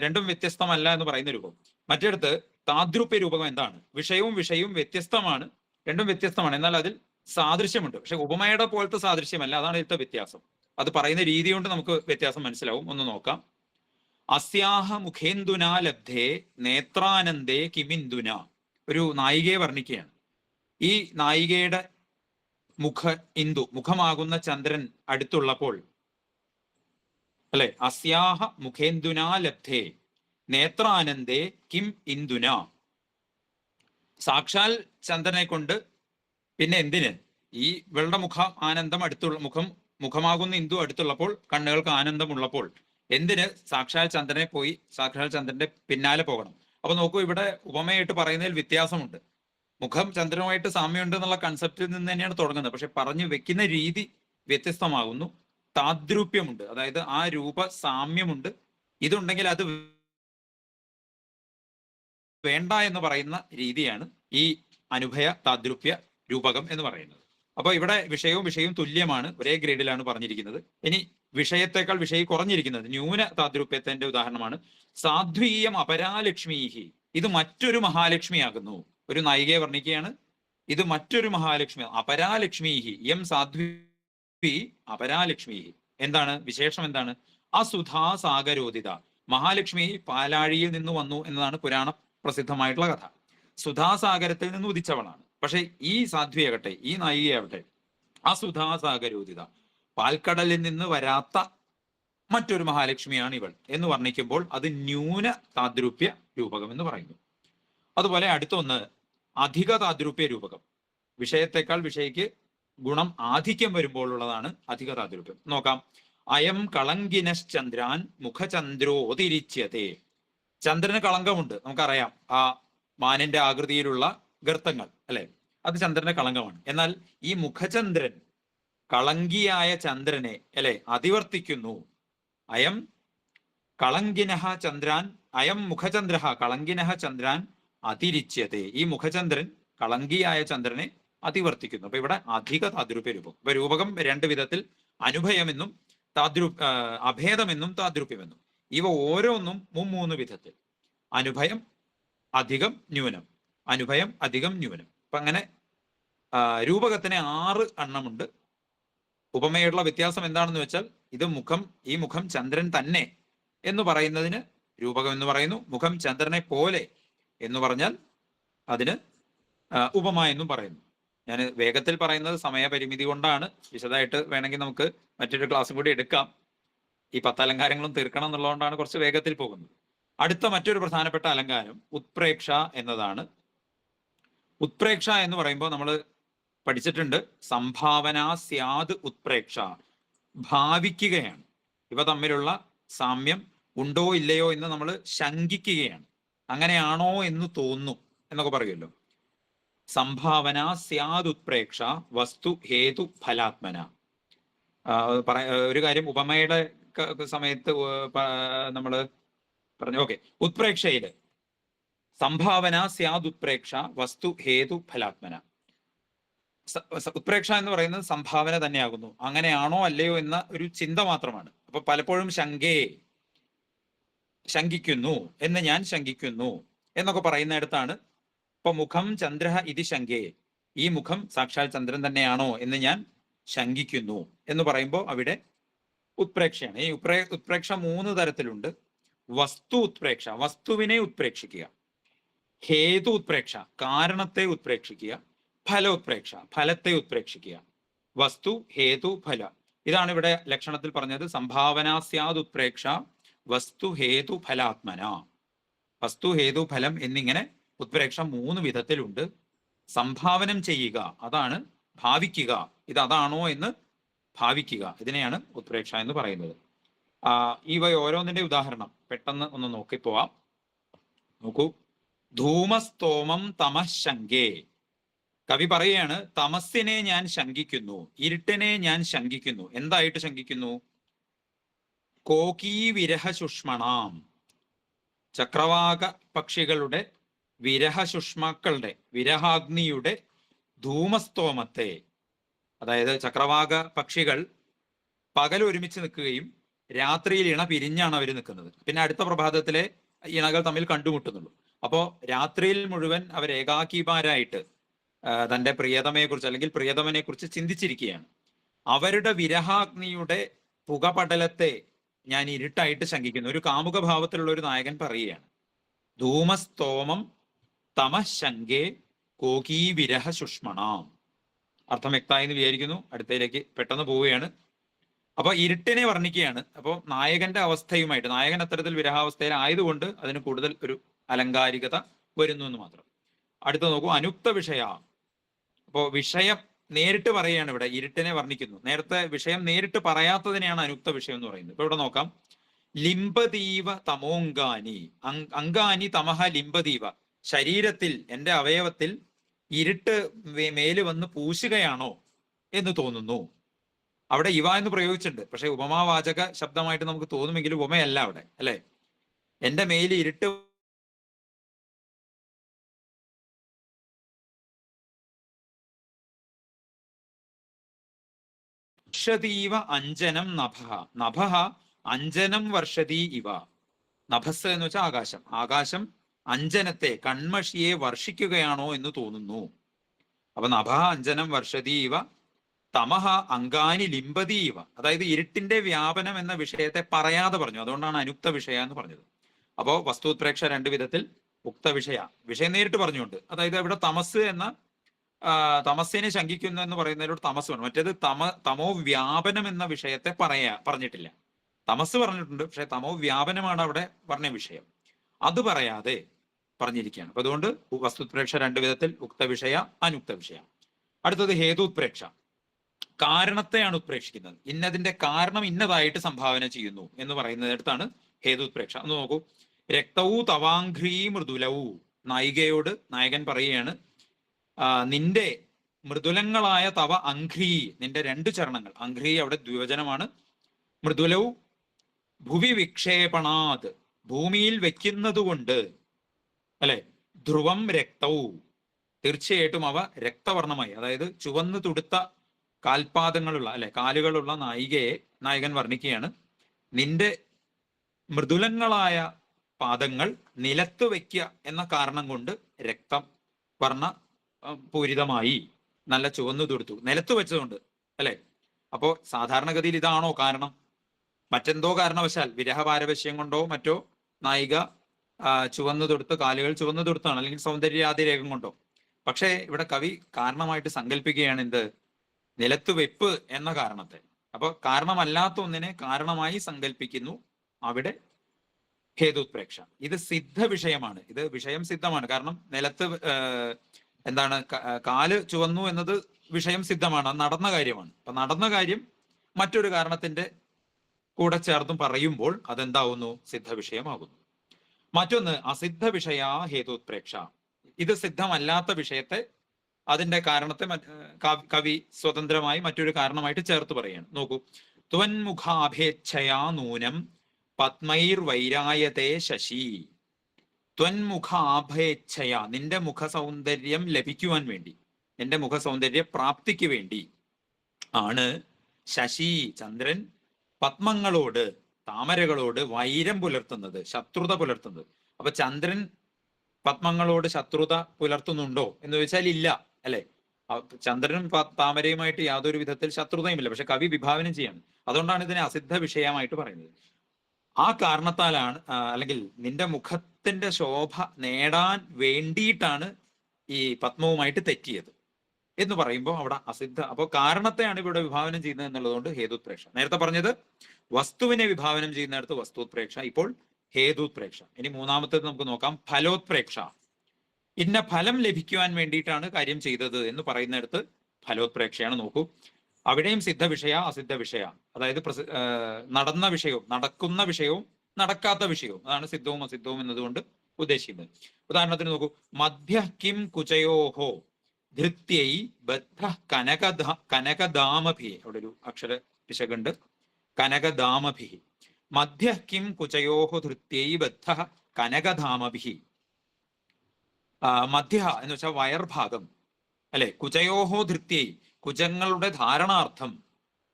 രണ്ടും വ്യത്യസ്തമല്ല എന്ന് പറയുന്ന രൂപം. മറ്റിടത്ത് താദ്രൂപ്യ രൂപകം എന്താണ്? വിഷയവും വ്യത്യസ്തമാണ്, രണ്ടും വ്യത്യസ്തമാണ്, എന്നാൽ അതിൽ സാദൃശ്യമുണ്ട്. പക്ഷെ ഉപമയുടെ പോലത്തെ സാദൃശ്യമല്ല, അതാണ് ഇതിലത്തെ വ്യത്യാസം. അത് പറയുന്ന രീതി കൊണ്ട് നമുക്ക് വ്യത്യാസം മനസ്സിലാവും. ഒന്ന് നോക്കാം. അസ്യാഹ മുഖേന്ദുന ലബ്ധേ നേത്രാനന്ദേ കിമിന്ദുന. ഒരു നായികയെ വർണ്ണിക്കുകയാണ്. ഈ നായികയുടെ മുഖമാകുന്ന ചന്ദ്രൻ അടുത്തുള്ളപ്പോൾ, അല്ലെ, അസ്യാഹ മുഖേന്ദുന ലബ്ധേ നേത്രാനന്ദേ കിം ഇന്ദുന. സാക്ഷാൽ ചന്ദ്രനെ കൊണ്ട് പിന്നെ എന്തിന്? ഈ ഇവളുടെ ആനന്ദം അടുത്തുള്ള മുഖമാകുന്ന ഇന്ദു അടുത്തുള്ളപ്പോൾ, കണ്ണുകൾക്ക് ആനന്ദമുള്ളപ്പോൾ എന്തിന് സാക്ഷാൽ ചന്ദ്രനെ പോയി സാക്ഷാൽ ചന്ദ്രന്റെ പിന്നാലെ പോകണം? അപ്പൊ നോക്കൂ, ഇവിടെ ഉപമയായിട്ട് പറയുന്നതിൽ വ്യത്യാസമുണ്ട്. മുഖം ചന്ദ്രനുമായിട്ട് സാമ്യമുണ്ട് എന്നുള്ള കൺസെപ്റ്റിൽ നിന്ന് തന്നെയാണ് തുടങ്ങുന്നത്, പക്ഷെ പറഞ്ഞു വെക്കുന്ന രീതി വ്യത്യസ്തമാകുന്നു. താദ്രൂപ്യമുണ്ട്, അതായത് ആ രൂപ സാമ്യമുണ്ട്. ഇതുണ്ടെങ്കിൽ അത് വേണ്ട എന്ന് പറയുന്ന രീതിയാണ് ഈ അനുഭയ താദ്രൂപ്യ രൂപകം എന്ന് പറയുന്നത്. അപ്പൊ ഇവിടെ വിഷയവും തുല്യമാണ്, ഒരേ ഗ്രേഡിലാണ് പറഞ്ഞിരിക്കുന്നത്. ഇനി വിഷയത്തെക്കാൾ വിഷയം കുറഞ്ഞിരിക്കുന്നത് ന്യൂന താദ്രൂപ്യത്തിന്റെ ഉദാഹരണമാണ്. സാധ്വീയം അപരാലക്ഷ്മീഹി, ഇത് മറ്റൊരു മഹാലക്ഷ്മിയാകുന്നു. ഒരു നായികയെ വർണ്ണിക്കുകയാണ്, ഇത് മറ്റൊരു മഹാലക്ഷ്മി. അപരാലക്ഷ്മീഹി യം സാധ്വി അപരാലക്ഷ്മീഹി. എന്താണ് വിശേഷം? എന്താണ്? അസുധാസാഗരോദിത. മഹാലക്ഷ്മി പാലാഴിയിൽ നിന്ന് വന്നു എന്നതാണ് പുരാണ പ്രസിദ്ധമായിട്ടുള്ള കഥ. സുധാസാഗരത്തിൽ നിന്ന് ഉദിച്ചവളാണ്. പക്ഷെ ഈ സാധ്വിയാകട്ടെ, ഈ നായികയാവട്ടെ, അസുധാസാഗരോദിത, പാൽക്കടലിൽ നിന്ന് വരാത്ത മറ്റൊരു മഹാലക്ഷ്മിയാണ് ഇവൾ എന്ന് വർണ്ണിക്കുമ്പോൾ അത് ന്യൂന താദ്രൂപ്യ രൂപകം എന്ന് പറയുന്നു. അതുപോലെ അടുത്തൊന്ന് അധിക താദ്രൂപ്യ രൂപകം. വിഷയത്തെക്കാൾ വിഷയക്ക് ഗുണം ആധിക്യം വരുമ്പോൾ ഉള്ളതാണ് അധിക താദ്രൂപ്യം. നോക്കാം. അയം കളങ്കിനശ്ചന്ദ്രാൻ മുഖചന്ദ്രോതിരിച്യതേ. ചന്ദ്രന് കളങ്കമുണ്ട്, നമുക്കറിയാം. ആ മാനിന്റെ ആകൃതിയിലുള്ള ഗർത്തങ്ങൾ, അല്ലെ, അത് ചന്ദ്രന്റെ കളങ്കമാണ്. എന്നാൽ ഈ മുഖചന്ദ്രൻ കളങ്കിയായ ചന്ദ്രനെ, അല്ലെ, അതിവർത്തിക്കുന്നു. അയം കളങ്കിനഃ ചന്ദ്രാൻ, അയം മുഖചന്ദ്രഃ കളങ്കിനഃ ചന്ദ്രാൻ അതിരിച്യതേ. ഈ മുഖചന്ദ്രൻ കളങ്കിയായ ചന്ദ്രനെ അതിവർത്തിക്കുന്നു. അപ്പൊ ഇവിടെ അധിക താദ്രൂപ്യ രൂപം. അപ്പൊ രൂപകം 2 വിധത്തിൽ, അനുഭയമെന്നും അഭേദമെന്നും താദ്രൂപ്യമെന്നും. ഇവ ഓരോന്നും 3 വിധത്തിൽ. അനുഭയം അധികം ന്യൂനം, അനുഭയം അധികം ന്യൂനം. അപ്പൊ അങ്ങനെ രൂപകത്തിന് 6 എണ്ണമുണ്ട്. ഉപമയുള്ള വ്യത്യാസം എന്താണെന്ന് വെച്ചാൽ, ഇത് ഈ മുഖം ചന്ദ്രൻ തന്നെ എന്ന് പറയുന്നതിന് രൂപകം എന്ന് പറയുന്നു. മുഖം ചന്ദ്രനെ പോലെ എന്ന് പറഞ്ഞാൽ അതിന് ഉപമ എന്നും പറയുന്നു. ഞാൻ വേഗത്തിൽ പറയുന്നത് സമയപരിമിതി കൊണ്ടാണ്. വിശദമായിട്ട് വേണമെങ്കിൽ നമുക്ക് മറ്റൊരു ക്ലാസ്സും കൂടി എടുക്കാം. ഈ 10 അലങ്കാരങ്ങളും തീർക്കണം എന്നുള്ളതുകൊണ്ടാണ് കുറച്ച് വേഗത്തിൽ പോകുന്നത്. അടുത്ത മറ്റൊരു പ്രധാനപ്പെട്ട അലങ്കാരം ഉത്പ്രേക്ഷ എന്നതാണ്. ഉത്പ്രേക്ഷ എന്ന് പറയുമ്പോൾ നമ്മൾ പഠിച്ചിട്ടുണ്ട്, സംഭാവന സ്യാദ് ഉത്പ്രേക്ഷ, ഭാവിക്കുകയാണ്. ഇവ തമ്മിലുള്ള സാമ്യം ഉണ്ടോ ഇല്ലയോ എന്ന് നമ്മൾ ശങ്കിക്കുകയാണ്. അങ്ങനെയാണോ എന്ന് തോന്നുന്നു എന്നൊക്കെ പറയുമല്ലോ. സംഭാവന സ്യാദ് ഉത്പ്രേക്ഷ വസ്തു ഹേതു ഫലാത്മന. ഒരു കാര്യം ഉപമയുടെ സമയത്ത് നമ്മൾ പറഞ്ഞു. ഓക്കെ, ഉത്പ്രേക്ഷയില് സംഭാവന സ്യാദ് ഉത്പ്രേക്ഷ വസ്തു ഹേതു ഫലാത്മന. ഉത്പ്രേക്ഷ എന്ന് പറയുന്നത് സംഭാവന തന്നെയാകുന്നു. അങ്ങനെയാണോ അല്ലയോ എന്ന ഒരു ചിന്ത മാത്രമാണ്. അപ്പൊ പലപ്പോഴും ശങ്കിക്കുന്നു എന്ന് ഞാൻ ശങ്കിക്കുന്നു എന്നൊക്കെ പറയുന്നിടത്താണ് ഇപ്പൊ മുഖം ചന്ദ്ര ഇതി ശങ്കേ, ഈ മുഖം സാക്ഷാൽ ചന്ദ്രൻ തന്നെയാണോ എന്ന് ഞാൻ ശങ്കിക്കുന്നു എന്ന് പറയുമ്പോൾ അവിടെ ഉത്പ്രേക്ഷയാണ്. ഈ ഉത്പ്രേക്ഷ 3 തരത്തിലുണ്ട്. വസ്തു ഉത്പ്രേക്ഷ, വസ്തുവിനെ ഉത്പ്രേക്ഷിക്കുക. ഹേതു ഉത്പ്രേക്ഷ, കാരണത്തെ ഉത്പ്രേക്ഷിക്കുക. ഫലോത്പ്രേക്ഷ, ഫലത്തെ ഉത്പ്രേക്ഷിക്കുക. വസ്തു ഹേതു ഫല, ഇതാണ് ഇവിടെ ലക്ഷണത്തിൽ പറഞ്ഞത്. സംഭാവന സ്യാദ് ഉത്പ്രേക്ഷ വസ്തു ഹേതു ഫലാത്മന. വസ്തു ഹേതു ഫലം എന്നിങ്ങനെ ഉത്പ്രേക്ഷ 3 വിധത്തിലുണ്ട്. സംഭാവനം ചെയ്യുക, അതാണ് ഭാവിക്കുക. അതാണോ എന്ന് ഭാവിക്കുക, ഇതിനെയാണ് ഉത്പ്രേക്ഷ എന്ന് പറയുന്നത്. ഇവ ഓരോന്നിന്റെ ഉദാഹരണം പെട്ടെന്ന് ഒന്ന് നോക്കിപ്പോവാം. നോക്കൂ, ധൂമസ്തോമം തമശങ്കേ. കവി പറയുകയാണ്, തമസ്സിനെ ഞാൻ ശങ്കിക്കുന്നു, ഇരുട്ടിനെ ഞാൻ ശങ്കിക്കുന്നു. എന്തായിട്ട് ശങ്കിക്കുന്നു? കോകീ വിരഹ ശുഷ്മണാം, ചക്രവാക പക്ഷികളുടെ വിരഹശുഷ്മാക്കളുടെ വിരഹാഗ്നിയുടെ ധൂമസ്തോമത്തെ. അതായത് ചക്രവാക പക്ഷികൾ പകൽ ഒരുമിച്ച് നിൽക്കുകയും രാത്രിയിൽ ഇണ പിരിഞ്ഞാണ് അവർ നിൽക്കുന്നത്. പിന്നെ അടുത്ത പ്രഭാതത്തിലെ ഇണകൾ തമ്മിൽ കണ്ടുമുട്ടുന്നുള്ളൂ. അപ്പോൾ രാത്രിയിൽ മുഴുവൻ അവർ ഏകാക്കിമാരായിട്ട് തൻ്റെ പ്രിയതമയെ കുറിച്ച് അല്ലെങ്കിൽ പ്രിയതമനെ കുറിച്ച് ചിന്തിച്ചിരിക്കുകയാണ്. അവരുടെ വിരഹാഗ്നിയുടെ പുകപടലത്തെ ഞാൻ ഇരുട്ടായിട്ട് ശങ്കിക്കുന്നു. ഒരു കാമുക ഭാവത്തിലുള്ള ഒരു നായകൻ പറയുകയാണ്, ധൂമസ്തോമം തമശങ്കേ കോകീ വിരഹ ശുഷ്മണാം. അർത്ഥം വ്യക്തമായി എന്ന് വിചാരിക്കുന്നു. അടുത്തതിലേക്ക് പെട്ടെന്ന് പോവുകയാണ്. അപ്പൊ ഇരുട്ടിനെ വർണ്ണിക്കുകയാണ്. അപ്പോൾ നായകന്റെ അവസ്ഥയുമായിട്ട്, നായകൻ അത്തരത്തിൽ വിരഹാവസ്ഥയിൽ ആയതുകൊണ്ട് അതിന് കൂടുതൽ ഒരു അലങ്കാരികത വരുന്നു എന്ന് മാത്രം. അടുത്ത നോക്കൂ, അനുക്ത വിഷയ. അപ്പോ വിഷയം നേരിട്ട് പറയുകയാണ് ഇവിടെ, ഇരുട്ടിനെ വർണ്ണിക്കുന്നു. നേരത്തെ വിഷയം നേരിട്ട് പറയാത്തതിനെയാണ് അനുക്ത വിഷയം എന്ന് പറയുന്നത്. ഇപ്പൊ ഇവിടെ നോക്കാം, ലിംബദീവ തമോങ്കാനി, അങ്കാനി തമഹ ലിംബദീവ. ശരീരത്തിൽ, എൻ്റെ അവയവത്തിൽ ഇരുട്ട് മേല് വന്ന് പൂശുകയാണോ എന്ന് തോന്നുന്നു. അവിടെ ഇവ എന്ന് പ്രയോഗിച്ചിട്ടുണ്ട്, പക്ഷെ ഉപമാവാചക ശബ്ദമായിട്ട് നമുക്ക് തോന്നുമെങ്കിലും ഉപമയല്ല അവിടെ, അല്ലെ? എൻ്റെ മേല് ഇരുട്ട് വർഷതീവ അഞ്ജനം നഭഃ, നഭഃ അഞ്ജനം വർഷതി ഇവ. നഭസ് എന്ന് വെച്ചാൽ ആകാശം. ആകാശം അഞ്ജനത്തെ, കൺമഷിയെ വർഷിക്കുകയാണോ എന്ന് തോന്നുന്നു. അപ്പൊ നഭഃ അഞ്ജനം വർഷതി ഇവ തമഹ അങ്കാനി ലിംബതി ഇവ. അതായത് ഇരുട്ടിന്റെ വ്യാപനം എന്ന വിഷയത്തെ പറയാതെ പറഞ്ഞു, അതുകൊണ്ടാണ് അനുക്ത വിഷയ എന്ന് പറഞ്ഞത്. അപ്പോ വസ്തുത്പ്രേക്ഷ 2 വിധത്തിൽ. ഉക്ത വിഷയം നേരിട്ട് പറഞ്ഞുകൊണ്ട്, അതായത് ഇവിടെ തമസ് എന്ന തമസ്സിനെ ശങ്കിക്കുന്നു എന്ന് പറയുന്നതിലൂടെ തമസ് വേണം. മറ്റേത് തമോ വ്യാപനം എന്ന വിഷയത്തെ പറഞ്ഞിട്ടില്ല. തമസ് പറഞ്ഞിട്ടുണ്ട്, പക്ഷെ തമോ വ്യാപനമാണ് അവിടെ പറഞ്ഞ വിഷയം. അത് പറയാതെ പറഞ്ഞിരിക്കുകയാണ്. അപ്പൊ അതുകൊണ്ട് വസ്തുപ്രേക്ഷ 2 വിധത്തിൽ, ഉക്ത വിഷയ, അനുക്ത വിഷയ. അടുത്തത് ഹേതുപ്രേക്ഷ. കാരണത്തെയാണ് ഉത്പ്രേക്ഷിക്കുന്നത്. ഇന്നതിന്റെ കാരണം ഇന്നതായിട്ട് സംഭാവന ചെയ്യുന്നു എന്ന് പറയുന്നതിനടുത്താണ് ഹേതുപ്രേക്ഷ. ഒന്ന് നോക്കൂ, രക്തവു തവാഘ്രീ മൃദുലവു. നായികയോട് നായകൻ പറയുകയാണ്, നിന്റെ മൃദുലങ്ങളായ തവ അഘ്രീ, നിന്റെ 2 ചരണങ്ങൾ. അഘ്രീ അവിടെ ദ്വിവചനമാണ്. മൃദുലവു ഭുവി വിക്ഷേപണാത്, ഭൂമിയിൽ വെക്കുന്നത് കൊണ്ട്, അല്ലെ? ധ്രുവം രക്തവും, തീർച്ചയായിട്ടും അവ രക്തവർണ്ണമായി, അതായത് ചുവന്നു തുടുത്ത കാൽപാദങ്ങളുള്ള, അല്ലെ, കാലുകളുള്ള നായികയെ നായകൻ വർണ്ണിക്കുകയാണ്. നിന്റെ മൃദുലങ്ങളായ പാദങ്ങൾ നിലത്ത് വയ്ക്കുക എന്ന കാരണം കൊണ്ട് രക്തം വർണ്ണ പൂരിതമായി, നല്ല ചുവന്നു തുടുത്തു, നിലത്ത് വെച്ചതുകൊണ്ട്, അല്ലെ? അപ്പോ സാധാരണഗതിയിൽ ഇതാണോ കാരണം? മറ്റെന്തോ കാരണവശാൽ, വിരഹപാരവശ്യം കൊണ്ടോ മറ്റോ നായിക ചുവന്നു തൊടുത്ത്, കാലുകൾ ചുവന്നു തൊടുത്താണ്, അല്ലെങ്കിൽ സൗന്ദര്യാതിരേകം കൊണ്ടോ. പക്ഷേ ഇവിടെ കവി കാരണമായിട്ട് സങ്കല്പിക്കുകയാണ് എന്ത്? നിലത്തുവെപ്പ് എന്ന കാരണത്തെ. അപ്പൊ കാരണമല്ലാത്ത ഒന്നിനെ കാരണമായി സങ്കല്പിക്കുന്നു. അവിടെ ഹേതുത്പ്രേക്ഷ. ഇത് സിദ്ധ വിഷയമാണ്. ഇത് വിഷയം സിദ്ധമാണ്. കാരണം നിലത്ത് എന്താണ് കാല് ചുവന്നു എന്നത് വിഷയം സിദ്ധമാണ്. അത് നടന്ന കാര്യമാണ്. അപ്പൊ നടന്ന കാര്യം മറ്റൊരു കാരണത്തിന്റെ കൂടെ ചേർത്തും പറയുമ്പോൾ അതെന്താവുന്നു? സിദ്ധ വിഷയമാകുന്നു. മറ്റൊന്ന് അസിദ്ധ വിഷയ ഹേതുത്പ്രേക്ഷ. ഇത് സിദ്ധമല്ലാത്ത വിഷയത്തെ അതിന്റെ കാരണത്തെ കവി സ്വതന്ത്രമായി മറ്റൊരു കാരണമായിട്ട് ചേർത്ത് പറയാണ്. നോക്കൂ, ത്വന്മുഖാഭേച്ഛയാ നൂനം പത്മൈർ വൈരായതേ ശശി. ത്വന്മുഖാഭേച്ഛയ, നിന്റെ മുഖ സൗന്ദര്യം ലഭിക്കുവാൻ വേണ്ടി, നിന്റെ മുഖ സൗന്ദര്യ പ്രാപ്തിക്ക് വേണ്ടി ആണ് ശശി ചന്ദ്രൻ പത്മങ്ങളോട്, താമരകളോട് വൈരം പുലർത്തുന്നത്, ശത്രുത പുലർത്തുന്നത്. അപ്പൊ ചന്ദ്രൻ പത്മങ്ങളോട് ശത്രുത പുലർത്തുന്നുണ്ടോ എന്ന് ചോദിച്ചാൽ ഇല്ല, അല്ലെ? ചന്ദ്രനും താമരയുമായിട്ട് യാതൊരു വിധത്തിൽ ശത്രുതയുമില്ല. പക്ഷെ കവി വിഭാവനം ചെയ്യാണ്. അതുകൊണ്ടാണ് ഇതിനെ അസിദ്ധ വിഷയമായിട്ട് പറയുന്നത്. ആ കാരണത്താലാണ്, അല്ലെങ്കിൽ നിന്റെ മുഖത്തിന്റെ ശോഭ നേടാൻ വേണ്ടിയിട്ടാണ് ഈ പത്മവുമായിട്ട് തെറ്റിയത് എന്ന് പറയുമ്പോൾ അവിടെ അസിദ്ധ. അപ്പോൾ കാരണത്തെയാണ് ഇവിടെ വിഭാവനം ചെയ്യുന്നത് എന്നുള്ളതുകൊണ്ട് ഹേതുത്പ്രേക്ഷ. നേരത്തെ പറഞ്ഞത് വസ്തുവിനെ വിഭാവനം ചെയ്യുന്നിടത്ത് വസ്തുത്പ്രേക്ഷ, ഇപ്പോൾ ഹേതുത്പ്രേക്ഷ. ഇനി മൂന്നാമത്തേത് നമുക്ക് നോക്കാം, ഫലോത്പ്രേക്ഷ. ഇന്ന ഫലം ലഭിക്കുവാൻ വേണ്ടിയിട്ടാണ് കാര്യം ചെയ്തത് എന്ന് പറയുന്നിടത്ത് ഫലോത്പ്രേക്ഷയാണ്. നോക്കൂ, അവിടെയും സിദ്ധ വിഷയ അസിദ്ധ വിഷയ, അതായത് നടന്ന വിഷയവും നടക്കുന്ന വിഷയവും നടക്കാത്ത വിഷയവും, അതാണ് സിദ്ധവും അസിദ്ധവും എന്നതുകൊണ്ട് ഉദ്ദേശിക്കുന്നത്. ഉദാഹരണത്തിന് നോക്കൂ, മധ്യ കിം കുചയോഹോ ധൃത്യൈ ബദ്ധ കനകദാമഭി. അവിടെ ഒരു അക്ഷര പിശകുണ്ട്. കനകദാമഭി. മധ്യ കിം കുചയോഹോ ധൃത്യൈ ബദ്ധ കനകധാമഭി. മധ്യ എന്ന് വെച്ചാൽ വയർഭാഗം, അല്ലെ? കുചയോഹോ ധൃത്യൈ, കുജങ്ങളുടെ ധാരണാർത്ഥം,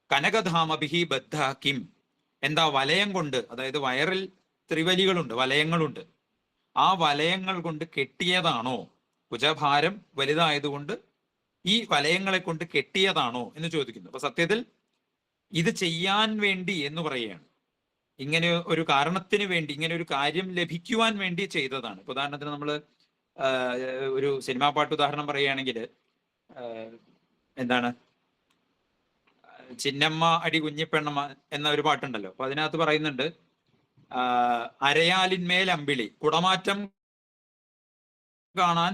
കനകധാമഭിഹി ബദ്ധ കിം, എന്താ? വലയം കൊണ്ട്, അതായത് വയറിൽ ത്രിവലികളുണ്ട്, വലയങ്ങളുണ്ട്. ആ വലയങ്ങൾ കൊണ്ട് കെട്ടിയതാണോ? കുജഭാരം വലുതായതുകൊണ്ട് ഈ വലയങ്ങളെ കൊണ്ട് കെട്ടിയതാണോ എന്ന് ചോദിക്കുന്നു. അപ്പൊ സത്യത്തിൽ ഇത് ചെയ്യാൻ വേണ്ടി എന്ന് പറയുകയാണ്. ഇങ്ങനെ ഒരു കാരണത്തിന് വേണ്ടി, ഇങ്ങനെ ഒരു കാര്യം ലഭിക്കുവാൻ വേണ്ടി ചെയ്തതാണ്. ഇപ്പൊ ഉദാഹരണത്തിന് നമ്മൾ ഒരു സിനിമാ പാട്ട് ഉദാഹരണം പറയുകയാണെങ്കിൽ എന്താണ്, ചിന്നമ്മ അടി കുഞ്ഞിപ്പെണ്ണമ്മ എന്ന ഒരു പാട്ടുണ്ടല്ലോ. അപ്പൊ അതിനകത്ത് പറയുന്നുണ്ട്, അരയാലിന്മേൽ അമ്പിളി, കുടമാറ്റം കാണാൻ,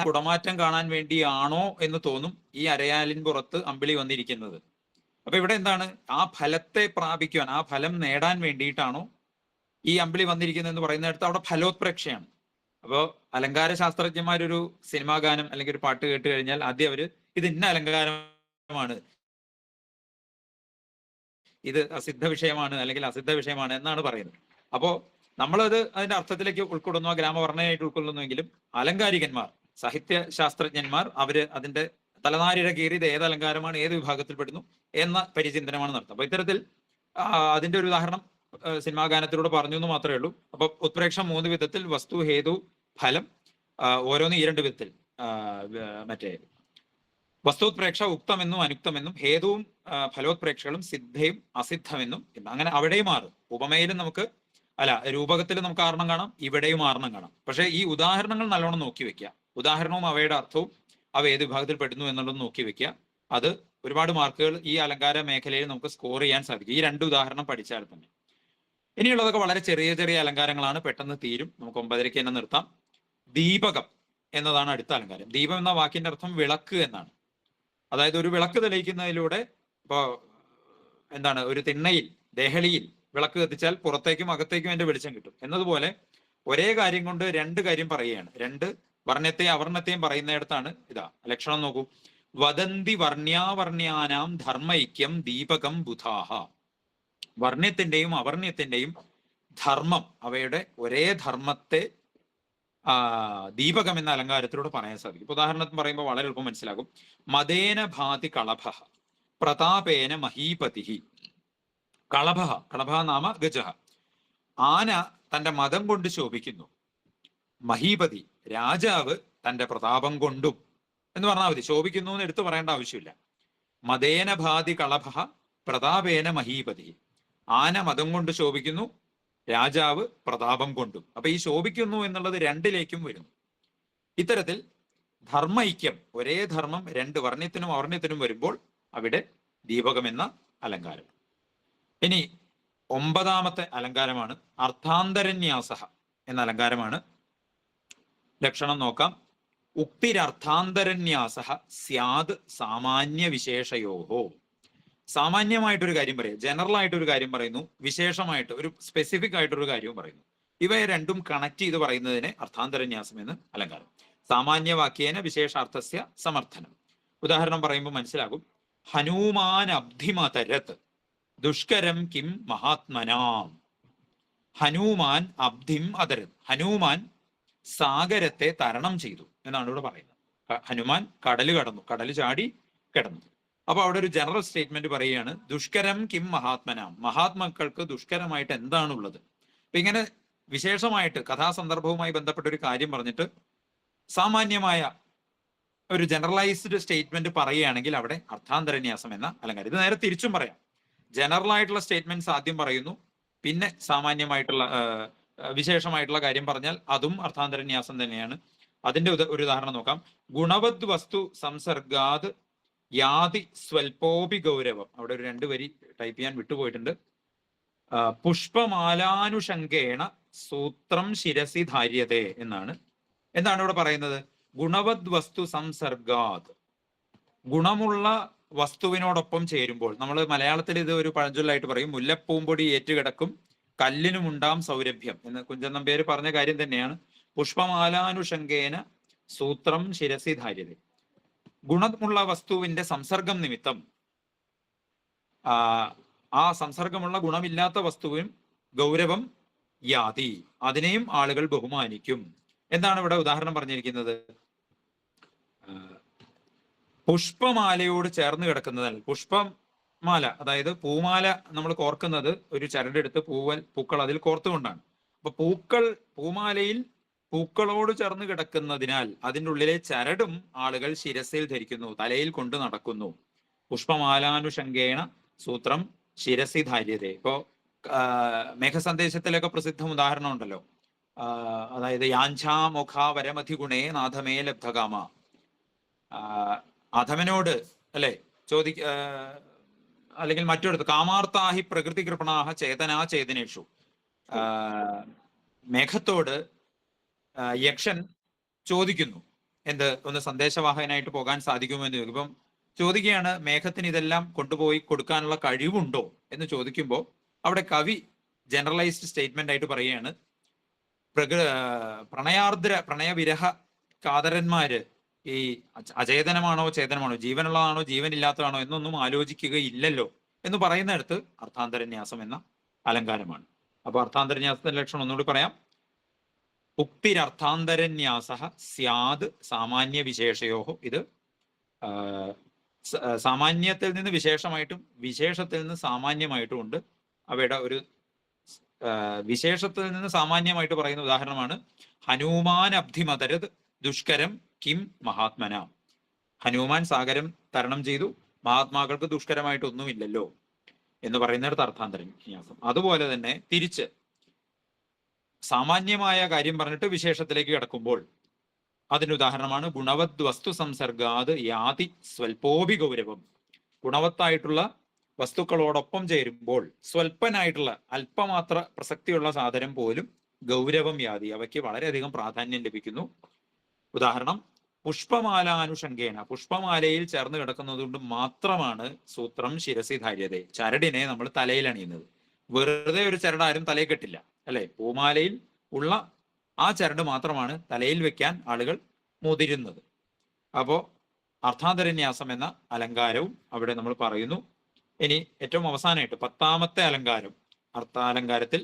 കുടമാറ്റം കാണാൻ വേണ്ടിയാണോ എന്ന് തോന്നും ഈ അരയാലിൻ പുറത്ത് അമ്പിളി വന്നിരിക്കുന്നത്. അപ്പൊ ഇവിടെ എന്താണ്? ആ ഫലത്തെ പ്രാപിക്കുവാൻ, ആ ഫലം നേടാൻ വേണ്ടിയിട്ടാണോ ഈ അമ്പിളി വന്നിരിക്കുന്നത് എന്ന് പറയുന്നിടത്ത് അവിടെ ഫലോത്പ്രേക്ഷയാണ്. അപ്പോൾ അലങ്കാര ശാസ്ത്രജ്ഞന്മാരൊരു സിനിമാ ഗാനം അല്ലെങ്കിൽ ഒരു പാട്ട് കേട്ട് കഴിഞ്ഞാൽ ആദ്യം അവര് ഇത് ഇന്ന അലങ്കാരമാണ്, ഇത് അസിദ്ധ വിഷയമാണ് അല്ലെങ്കിൽ അസിദ്ധ വിഷയമാണ് എന്നാണ് പറയുന്നത്. അപ്പോ നമ്മളത് അതിന്റെ അർത്ഥത്തിലേക്ക് ഉൾക്കൊള്ളുന്നു, ഗ്രാമവർണ്ണയായിട്ട് ഉൾക്കൊള്ളുന്നുവെങ്കിലും അലങ്കാരികന്മാർ, സാഹിത്യ ശാസ്ത്രജ്ഞന്മാർ അവര് അതിന്റെ തലനാരിഴ കീറിയത് ഏത് അലങ്കാരമാണ്, ഏത് വിഭാഗത്തിൽപ്പെടുന്നു എന്ന പരിചിന്തനമാണ് നടത്തുന്നത്. അപ്പൊ ഇത്തരത്തിൽ അതിന്റെ ഒരു ഉദാഹരണം സിനിമാ ഗാനത്തിലൂടെ പറഞ്ഞു എന്ന് മാത്രമേ ഉള്ളൂ. അപ്പൊ ഉത്പ്രേക്ഷ 3 വിധത്തിൽ, വസ്തു, ഹേതു, ഫലം, ഓരോന്ന് 2 വിധത്തിൽ. മറ്റേ വസ്തുത്പ്രേക്ഷ ഉക്തമെന്നും അനുക്തമെന്നും, ഹേതുവും ഫലോത്പ്രേക്ഷകളും സിദ്ധയും അസിദ്ധമെന്നും. അങ്ങനെ അവിടെയും മാറും. ഉപമയിലും നമുക്ക്, അല്ല രൂപകത്തിലും നമുക്ക് ആറണം കാണാം, ഇവിടെയും ആറണം കാണാം. പക്ഷെ ഈ ഉദാഹരണങ്ങൾ നല്ലോണം നോക്കി വെക്കുക. ഉദാഹരണവും അവയുടെ അർത്ഥവും അവ ഏത് വിഭാഗത്തിൽ പെടുന്നു എന്നുള്ളത് നോക്കി വെക്കുക. അത് ഒരുപാട് മാർക്കുകൾ ഈ അലങ്കാര മേഖലയിൽ നമുക്ക് സ്കോർ ചെയ്യാൻ സാധിക്കും, ഈ 2 ഉദാഹരണം പഠിച്ചാൽ തന്നെ. ഇനിയുള്ളതൊക്കെ വളരെ ചെറിയ ചെറിയ അലങ്കാരങ്ങളാണ്, പെട്ടെന്ന് തീരും. നമുക്ക് 9:30 തന്നെ നിർത്താം. ദീപകം എന്നതാണ് അടുത്ത അലങ്കാരം. ദീപം എന്ന വാക്കിന്റെ അർത്ഥം വിളക്ക് എന്നാണ്. അതായത് ഒരു വിളക്ക് തെളിയിക്കുന്നതിലൂടെ, ഇപ്പോ എന്താണ്, ഒരു തിണ്ണയിൽ, ദേഹളിയിൽ വിളക്ക് കത്തിച്ചാൽ പുറത്തേക്കും അകത്തേക്കും അതിന്റെ വെളിച്ചം കിട്ടും എന്നതുപോലെ ഒരേ കാര്യം കൊണ്ട് 2 കാര്യം പറയുകയാണ്. 2 വർണ്ണത്തെയും അവർണ്ണത്തെയും പറയുന്നിടത്താണ് ഇതാ ലക്ഷണം. നോക്കൂ, വദന്തി വർണ്യാവർണ്യാനാം ധർമ്മൈക്യം ദീപകം ബുധാഹ. വർണ്ണ്യത്തിന്റെയും അവർണ്യത്തിന്റെയും ധർമ്മം, അവയുടെ ഒരേ ധർമ്മത്തെ ദീപകം എന്ന അലങ്കാരത്തിലൂടെ പറയാൻ സാധിക്കും. ഉദാഹരണത്തിന് പറയുമ്പോൾ വളരെ എളുപ്പം മനസ്സിലാകും. മദേന ഭാതി കളഭ പ്രതാപേന മഹീപതി. കളഭ, കളഭ നാമ ഗജ. ആന തന്റെ മദം കൊണ്ട് ശോഭിക്കുന്നു. മഹീപതി, രാജാവ് തന്റെ പ്രതാപം കൊണ്ടും എന്ന് പറഞ്ഞാൽ മതി. ശോഭിക്കുന്നു എന്ന് എടുത്തു പറയേണ്ട ആവശ്യമില്ല. മദേന ഭാതി കളഭ പ്രതാപേന മഹീപതി. ആന മദം കൊണ്ട് ശോഭിക്കുന്നു, രാജാവ് പ്രതാപം കൊണ്ടും. അപ്പൊ ഈ ശോഭിക്കുന്നു എന്നുള്ളത് രണ്ടിലേക്കും വരുന്നു. ഇത്തരത്തിൽ ധർമ്മൈക്യം, ഒരേ ധർമ്മം രണ്ട് വർണ്ണ്യത്തിനും അവർണ്യത്തിനും വരുമ്പോൾ അവിടെ ദീപകം എന്ന അലങ്കാരം. ഇനി 9ാമത്തെ അലങ്കാരമാണ് അർത്ഥാന്തരന്യാസ എന്ന അലങ്കാരമാണ്. ലക്ഷണം നോക്കാം. ഉക്തിരർത്ഥാന്തരന്യാസ സ്യാദ് സാമാന്യ വിശേഷയോഹോ. സാമാന്യമായിട്ടൊരു കാര്യം പറയും, ജനറൽ ആയിട്ടൊരു കാര്യം പറയുന്നു, വിശേഷമായിട്ട് ഒരു സ്പെസിഫിക് ആയിട്ടൊരു കാര്യവും പറയുന്നു. ഇവയെ രണ്ടും കണക്ട് ചെയ്ത് പറയുന്നതിനെ അർത്ഥാന്തരന്യാസം എന്ന് അലങ്കാരം. സാമാന്യവാക്യേന വിശേഷാർത്ഥസ്യ സമർത്ഥനം. ഉദാഹരണം പറയുമ്പോൾ മനസ്സിലാകും. ഹനുമാൻ അബ്ധിമതരത് ദുഷ്കരം കിം മഹാത്മനാം. ഹനുമാൻ അബ്ധിം അതരത്, ഹനുമാൻ സാഗരത്തെ തരണം ചെയ്തു എന്നാണ് ഇവിടെ പറയുന്നത്. ഹനുമാൻ കടല് കടന്നു, കടല് ചാടി കിടന്നു. അപ്പൊ അവിടെ ഒരു ജനറൽ സ്റ്റേറ്റ്മെന്റ് പറയുകയാണ്, ദുഷ്കരം കിം മഹാത്മനാം, മഹാത്മാക്കൾക്ക് ദുഷ്കരമായിട്ട് എന്താണുള്ളത്. അപ്പൊ ഇങ്ങനെ വിശേഷമായിട്ട് കഥാസന്ദർഭവുമായി ബന്ധപ്പെട്ട ഒരു കാര്യം പറഞ്ഞിട്ട് സാമാന്യമായ ഒരു ജനറലൈസ്ഡ് സ്റ്റേറ്റ്മെന്റ് പറയുകയാണെങ്കിൽ അവിടെ അർത്ഥാന്തരന്യാസം എന്ന അലങ്കാരം. ഇത് നേരെ തിരിച്ചും പറയാം. ജനറൽ ആയിട്ടുള്ള സ്റ്റേറ്റ്മെന്റ്സ് ആദ്യം പറയുന്നു, പിന്നെ സാമാന്യമായിട്ടുള്ള വിശേഷമായിട്ടുള്ള കാര്യം പറഞ്ഞാൽ അതും അർത്ഥാന്തരന്യാസം തന്നെയാണ്. അതിന്റെ ഒരു ഉദാഹരണം നോക്കാം. ഗുണവദ് വസ്തു സംസർഗാത് യാതി സ്വൽപോപി ഗൗരവം. അവിടെ ഒരു 2 വരി ടൈപ്പ് ചെയ്യാൻ വിട്ടുപോയിട്ടുണ്ട്. പുഷ്പമാലാനുഷങ്കേണ സൂത്രം ശിരസി ധാര്യതേ എന്നാണ്. എന്താണ് ഇവിടെ പറയുന്നത്? ഗുണവദ് വസ്തു സംസർഗാത്, ഗുണമുള്ള വസ്തുവിനോടൊപ്പം ചേരുമ്പോൾ. നമ്മൾ മലയാളത്തിൽ ഇത് ഒരു പഴഞ്ചൊല്ലായിട്ട് പറയും, മുല്ലപ്പൂമ്പൊടി ഏറ്റുകിടക്കും കല്ലിനുമുണ്ടാം സൗരഭ്യം എന്ന് കുഞ്ചൻ നമ്പ്യാർ പറഞ്ഞ കാര്യം തന്നെയാണ്. പുഷ്പമാലാനുഷങ്കേന സൂത്രം ശിരസി ധാര്യത. ഗുണമുള്ള വസ്തുവിന്റെ സംസർഗം നിമിത്തം ആ സംസർഗമുള്ള ഗുണമില്ലാത്ത വസ്തുവിനും ഗൗരവം യാതി, അതിനെയും ആളുകൾ ബഹുമാനിക്കും. എന്താണ് ഇവിടെ ഉദാഹരണം പറഞ്ഞിരിക്കുന്നത്? പുഷ്പമാലയോട് ചേർന്ന് കിടക്കുന്നതല്ല. പുഷ്പമാല അതായത് പൂമാല നമ്മൾ കോർക്കുന്നത് ഒരു ചരടെടുത്ത് പൂക്കൾ അതിൽ കോർത്തുകൊണ്ടാണ്. അപ്പൊ പൂമാലയിൽ പൂക്കളോട് ചേർന്ന് കിടക്കുന്നതിനാൽ അതിൻ്റെ ഉള്ളിലെ ചരടും ആളുകൾ ശിരസിൽ ധരിക്കുന്നു, തലയിൽ കൊണ്ട് നടക്കുന്നു. പുഷ്പമാലാനുഷങ്കേണ സൂത്രം ശിരസി ധാര്യത. ഇപ്പോ മേഘസന്ദേശത്തിലൊക്കെ പ്രസിദ്ധ ഉദാഹരണം ഉണ്ടല്ലോ. അതായത് യാഞ്ചാമുഖ വരമധിഗുണേ നാഥമേ ലബ്ധകാമ. അധമനോട് അല്ലെ അല്ലെങ്കിൽ മറ്റൊരിടത്ത് കാമാർത്താഹി പ്രകൃതി കൃപണാഹ ചേതനാ ചേതനേഷു. മേഘത്തോട് യക്ഷൻ ചോദിക്കുന്നു, എന്ത്, ഒന്ന് സന്ദേശവാഹകനായിട്ട് പോകാൻ സാധിക്കുമോ എന്ന് ചോദിക്കും. ഇപ്പം ചോദിക്കുകയാണ്, മേഘത്തിന് ഇതെല്ലാം കൊണ്ടുപോയി കൊടുക്കാനുള്ള കഴിവുണ്ടോ എന്ന് ചോദിക്കുമ്പോൾ അവിടെ കവി ജനറലൈസ്ഡ് സ്റ്റേറ്റ്മെന്റ് ആയിട്ട് പറയുകയാണ്, പ്രണയവിരഹ കാതരന്മാര് ഈ അചേതനമാണോ ചേതനമാണോ, ജീവനുള്ളതാണോ ജീവനില്ലാത്തതാണോ എന്നൊന്നും ആലോചിക്കുകയില്ലല്ലോ എന്ന് പറയുന്നിടത്ത് അർത്ഥാന്തരന്യാസം എന്ന അലങ്കാരമാണ്. അപ്പൊ അർത്ഥാന്തരന്യാസത്തിന്റെ ലക്ഷണം ഒന്നുകൂടി പറയാം. ഉക്തിരർത്ഥാന്തരന്യാസ സ്യാദ് സാമാന്യ വിശേഷയോഹോ. ഇത് സാമാന്യത്തിൽ നിന്ന് വിശേഷമായിട്ടും വിശേഷത്തിൽ നിന്ന് സാമാന്യമായിട്ടും ഉണ്ട്. അവയുടെ ഒരു വിശേഷത്തിൽ നിന്ന് സാമാന്യമായിട്ട് പറയുന്ന ഉദാഹരണമാണ് ഹനുമാൻ അബ്ധിമതരത് ദുഷ്കരം കിം മഹാത്മന. ഹനുമാൻ സാഗരം തരണം ചെയ്തു, മഹാത്മാക്കൾക്ക് ദുഷ്കരമായിട്ടൊന്നുമില്ലല്ലോ എന്ന് പറയുന്നിടത്ത് അർത്ഥാന്തരന്യാസം. അതുപോലെ തന്നെ തിരിച്ച് സാമാന്യമായ കാര്യം പറഞ്ഞിട്ട് വിശേഷത്തിലേക്ക് കിടക്കുമ്പോൾ അതിന് ഉദാഹരണമാണ് ഗുണവദ് വസ്തു സംസർഗാത് യാതി സ്വൽപോപി ഗൗരവം. ഗുണവത്തായിട്ടുള്ള വസ്തുക്കളോടൊപ്പം ചേരുമ്പോൾ സ്വൽപ്പനായിട്ടുള്ള അല്പമാത്ര പ്രസക്തിയുള്ള സാധനം പോലും ഗൗരവം യാതി, അവയ്ക്ക് വളരെയധികം പ്രാധാന്യം ലഭിക്കുന്നു. ഉദാഹരണം പുഷ്പമാലാനുഷങ്കേന, പുഷ്പമാലയിൽ ചേർന്ന് കിടക്കുന്നത് കൊണ്ട് മാത്രമാണ് സൂത്രം ശിരസി ധാര്യത, ചരടിനെ നമ്മൾ തലയിൽ അണിയുന്നത്. വെറുതെ ഒരു ചരട് ആരും തലയിൽ കെട്ടില്ല അല്ലെ. പൂമാലയിൽ ഉള്ള ആ ചരട് മാത്രമാണ് തലയിൽ വെക്കാൻ ആളുകൾ മുതിരുന്നത്. അപ്പോ അർത്ഥാന്തരന്യാസം എന്ന അലങ്കാരവും അവിടെ നമ്മൾ പറയുന്നു. ഇനി ഏറ്റവും അവസാനമായിട്ട് 10ാമത്തെ അലങ്കാരം, അർത്ഥാലങ്കാരത്തിൽ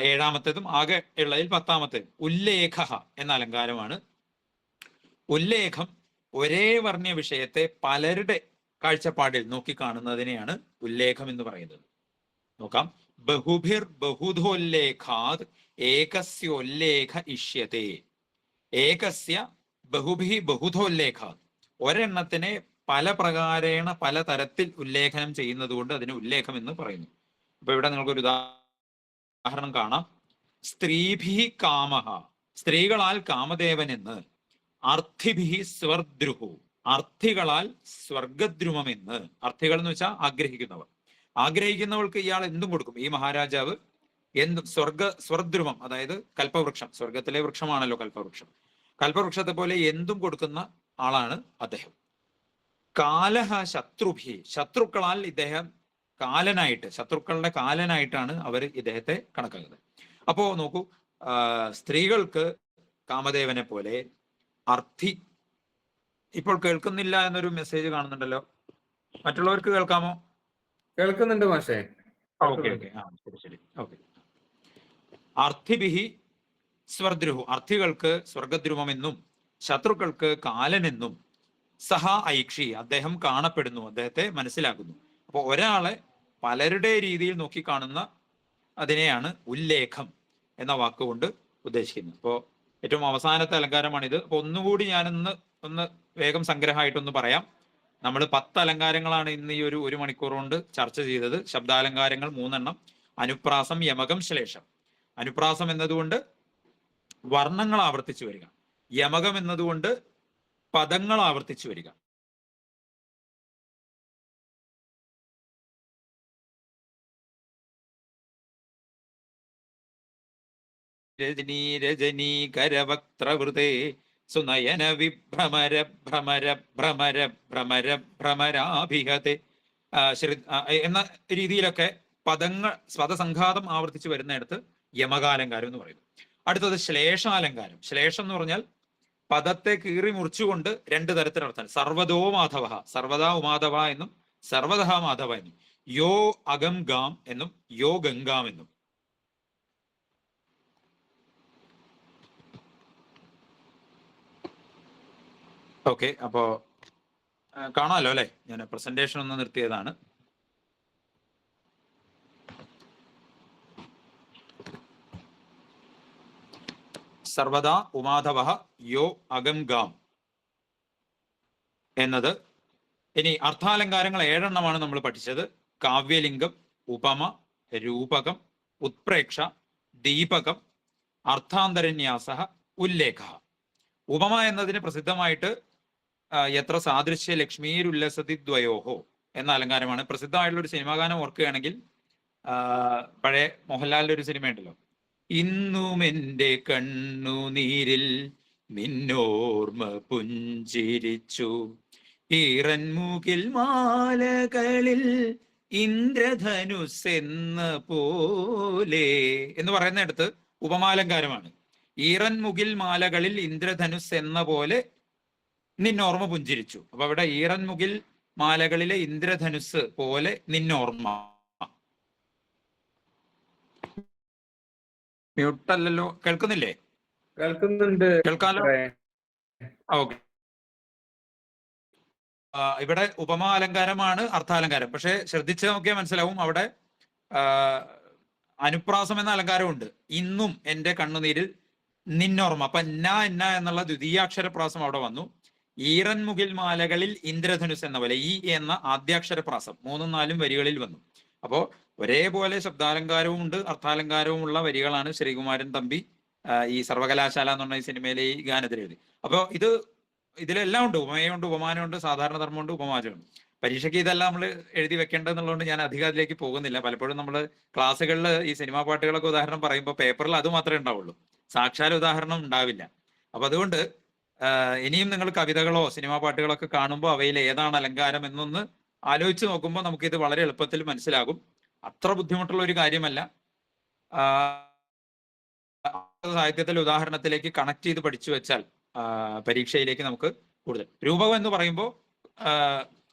7ാമത്തേതും ആകെ ഉള്ളതിൽ 10ാമത്തേതും ഉല്ലേഖ എന്ന അലങ്കാരമാണ്. ഉല്ലേഖം ഒരേ വർണ്ണ്യ വിഷയത്തെ പലരുടെ കാഴ്ചപ്പാടിൽ നോക്കിക്കാണുന്നതിനെയാണ് ഉല്ലേഖം എന്ന് പറയുന്നത്. നോക്കാം. ബഹുഭിർ ബഹുധോല്ലേഖാത് ഏകസ്യോല്ലേഖ ഇഷ്യത്തെ. ഏകസ്യ ബഹുഭി ബഹുധോല്ലേഖാത്. ഒരെണ്ണത്തിനെ പല പ്രകാരേണ പല തരത്തിൽ ഉല്ലേഖനം ചെയ്യുന്നത് കൊണ്ട് അതിന് ഉല്ലേഖം എന്ന് പറയുന്നു. അപ്പൊ ഇവിടെ നിങ്ങൾക്കൊരു ഉദാഹരണം കാണാം. സ്ത്രീഭി കാമഹ, സ്ത്രീകളാൽ കാമദേവൻ എന്ന്, അർത്ഥിഭി സ്വർദ്രുഹു, അർത്ഥികളാൽ സ്വർഗദ്രുമം എന്ന്. അർത്ഥികൾ എന്ന് വെച്ചാൽ ആഗ്രഹിക്കുന്നവർ. ആഗ്രഹിക്കുന്നവൾക്ക് ഇയാൾ എന്തും കൊടുക്കും. ഈ മഹാരാജാവ് എന്തും സ്വർദ്രുമം, അതായത് കൽപ്പവൃക്ഷം, സ്വർഗത്തിലെ വൃക്ഷമാണല്ലോ കൽപ്പവൃക്ഷം, കൽപ്പവൃക്ഷത്തെ പോലെ എന്തും കൊടുക്കുന്ന ആളാണ് അദ്ദേഹം. കാലഹ ശത്രുഭി, ശത്രുക്കളാൽ ഇദ്ദേഹം കാലനായിട്ട്, ശത്രുക്കളുടെ കാലനായിട്ടാണ് അവർ ഇദ്ദേഹത്തെ കണക്കാക്കുന്നത്. അപ്പോ നോക്കൂ, സ്ത്രീകൾക്ക് കാമദേവനെ പോലെ, അർത്ഥി ഇപ്പോൾ കേൾക്കുന്നില്ല എന്നൊരു മെസ്സേജ് കാണുന്നുണ്ടല്ലോ, മറ്റുള്ളവർക്ക് കേൾക്കാമോ? കേൾക്കുന്നുണ്ട് മാഷേ. ഓക്കെ ഓക്കെ, ആ ശരി ശരി, ഓക്കെ. അർത്ഥിഭിഹി സ്വർദ്രുഹു, അർത്ഥികൾക്ക് സ്വർഗദ്രുവമെന്നും ശത്രുക്കൾക്ക് കാലനെന്നും, സഹ ഐക്ഷി, അദ്ദേഹം കാണപ്പെടുന്നു, അദ്ദേഹത്തെ മനസ്സിലാക്കുന്നു. അപ്പൊ ഒരാളെ പലരുടെ രീതിയിൽ നോക്കിക്കാണുന്ന അതിനെയാണ് ഉല്ലേഖം എന്ന വാക്കുകൊണ്ട് ഉദ്ദേശിക്കുന്നത്. അപ്പോൾ ഏറ്റവും അവസാനത്തെ അലങ്കാരമാണിത്. അപ്പൊ ഒന്നുകൂടി ഞാനൊന്ന് വേഗം സംഗ്രഹമായിട്ടൊന്ന് പറയാം. നമ്മൾ 10 അലങ്കാരങ്ങളാണ് ഇന്ന് ഈ ഒരു മണിക്കൂർ കൊണ്ട് ചർച്ച ചെയ്തത്. ശബ്ദാലങ്കാരങ്ങൾ 3 എണ്ണം, അനുപ്രാസം, യമകം, ശ്ലേഷം. അനുപ്രാസം എന്നതുകൊണ്ട് വർണ്ണങ്ങൾ ആവർത്തിച്ചു വരിക, യമകം എന്നതുകൊണ്ട് പദങ്ങൾ ആവർത്തിച്ചു വരിക. രജനീകരവക്ത്രവൃതേ സുനയന വിഭ്രമര ഭ്രമര ഭ്രമര ഭ്രമര ഭ്രമരാഭിഹത്തെ എന്ന രീതിയിലൊക്കെ പദങ്ങൾ സ്വതസംഘാതം ആവർത്തിച്ച് വരുന്നിടത്ത് യമകാലങ്കാരം എന്ന് പറയുന്നു. അടുത്തത് ശ്ലേഷാലങ്കാരം. ശ്ലേഷം എന്ന് പറഞ്ഞാൽ പദത്തെ കീറി മുറിച്ചുകൊണ്ട് 2 തരത്തിലർത്ഥം. സർവതോ മാധവ, സർവദാ ഉമാധവ എന്നും സർവതഃ മാധവ എന്നും, യോ അകം ഗാം എന്നും യോ ഗംഗാം എന്നും. ഓക്കെ, അപ്പോ കാണാമല്ലോ അല്ലെ, ഞാൻ പ്രസന്റേഷൻ ഒന്ന് നിർത്തിയതാണ്. സർവദാ ഉമാധവ യോ അകം ഗാം എന്നത്. ഇനി അർത്ഥാലങ്കാരങ്ങൾ 7 എണ്ണമാണ് നമ്മൾ പഠിച്ചത്. കാവ്യലിംഗം, ഉപമ, രൂപകം, ഉത്പ്രേക്ഷ, ദീപകം, അർത്ഥാന്തരന്യാസ, ഉല്ലേഖ. ഉപമ എന്നതിന് പ്രസിദ്ധമായിട്ട് എത്ര സാദൃശ്യ ലക്ഷ്മീരുല്ലസതി ദ്വയോഹോ എന്ന അലങ്കാരമാണ്. പ്രസിദ്ധമായിട്ടുള്ള ഒരു സിനിമാ ഗാനം ഓർക്കുകയാണെങ്കിൽ, പഴയ മോഹൻലാലിന്റെ ഒരു സിനിമ ഉണ്ടല്ലോ, ഇന്നും എൻ്റെ കണ്ണുനീരിൽ നിന്നോർമ്മ പുഞ്ചിരിച്ചു, ഈറൻമുകിൽ മാലകളിൽ ഇന്ദ്രധനുസ് എന്ന പോലെ എന്ന് പറയുന്നിടത്ത് ഉപമാലങ്കാരമാണ്. ഈറൻമുകിൽ മാലകളിൽ ഇന്ദ്രധനുസ് എന്ന പോലെ നിന്നോർമ്മ പുഞ്ചിരിച്ചു. അപ്പൊ അവിടെ ഈറൻമുകിൽ മാലകളിലെ ഇന്ദ്രധനുസ് പോലെ നിന്നോർമ്മ. മ്യൂട്ടല്ലല്ലോ, കേൾക്കുന്നില്ലേ? കേൾക്കുന്നുണ്ട്. കേൾക്കാലോ, ഓക്കെ. ഇവിടെ ഉപമാ അലങ്കാരമാണ് അർത്ഥാലങ്കാരം. പക്ഷെ ശ്രദ്ധിച്ച് നോക്കിയാൽ മനസ്സിലാവും, അവിടെ അനുപ്രാസം എന്ന അലങ്കാരമുണ്ട്. ഇന്നും എൻ്റെ കണ്ണുനീരിൽ നിന്നോർമ്മ. അപ്പൊ എന്ന എന്നുള്ള ദ്വിതീയാക്ഷരപ്രാസം അവിടെ വന്നു. ഈറൻമുകിൽ മാലകളിൽ ഇന്ദ്രധനുസ് എന്ന പോലെ ഈ എന്ന ആദ്യാക്ഷരപ്രാസം 3ഉം 4ഉം വരികളിൽ വന്നു. അപ്പോ ഒരേപോലെ ശബ്ദാലങ്കാരവും ഉണ്ട് അർത്ഥാലങ്കാരവും ഉള്ള വരികളാണ് ശ്രീകുമാരൻ തമ്പി ഈ സർവകലാശാല എന്ന് പറഞ്ഞ ഈ സിനിമയിലെ ഈ ഗാനത്തിൽ എഴുതി. അപ്പോ ഇതിലെല്ലാം ഉണ്ട്, ഉപമയുണ്ട്, ഉപമാനമുണ്ട്, സാധാരണ ധർമ്മമുണ്ട്, ഉപമാചമുണ്ട്. പരീക്ഷയ്ക്ക് ഇതെല്ലാം നമ്മൾ എഴുതി വെക്കേണ്ടതെന്നുള്ളതുകൊണ്ട് ഞാൻ അധികം അതിലേക്ക് പോകുന്നില്ല. പലപ്പോഴും നമ്മൾ ക്ലാസ്സുകളിൽ ഈ സിനിമാ പാട്ടുകളൊക്കെ ഉദാഹരണം പറയുമ്പോൾ പേപ്പറിൽ അത് മാത്രമേ ഉണ്ടാവുള്ളൂ, സാക്ഷാൽ ഉദാഹരണം ഉണ്ടാവില്ല. അപ്പൊ അതുകൊണ്ട് ഇനിയും നിങ്ങൾ കവിതകളോ സിനിമാ പാട്ടുകളൊക്കെ കാണുമ്പോൾ അവയിൽ ഏതാണ് അലങ്കാരം എന്നൊന്ന് ആലോചിച്ച് നോക്കുമ്പോൾ നമുക്കിത് വളരെ എളുപ്പത്തിൽ മനസ്സിലാകും. അത്ര ബുദ്ധിമുട്ടുള്ള ഒരു കാര്യമല്ല. സാഹിത്യത്തിലെ ഉദാഹരണത്തിലേക്ക് കണക്ട് ചെയ്ത് പഠിച്ചു വെച്ചാൽ പരീക്ഷയിലേക്ക് നമുക്ക് കൂടുതൽ. രൂപകം എന്ന് പറയുമ്പോൾ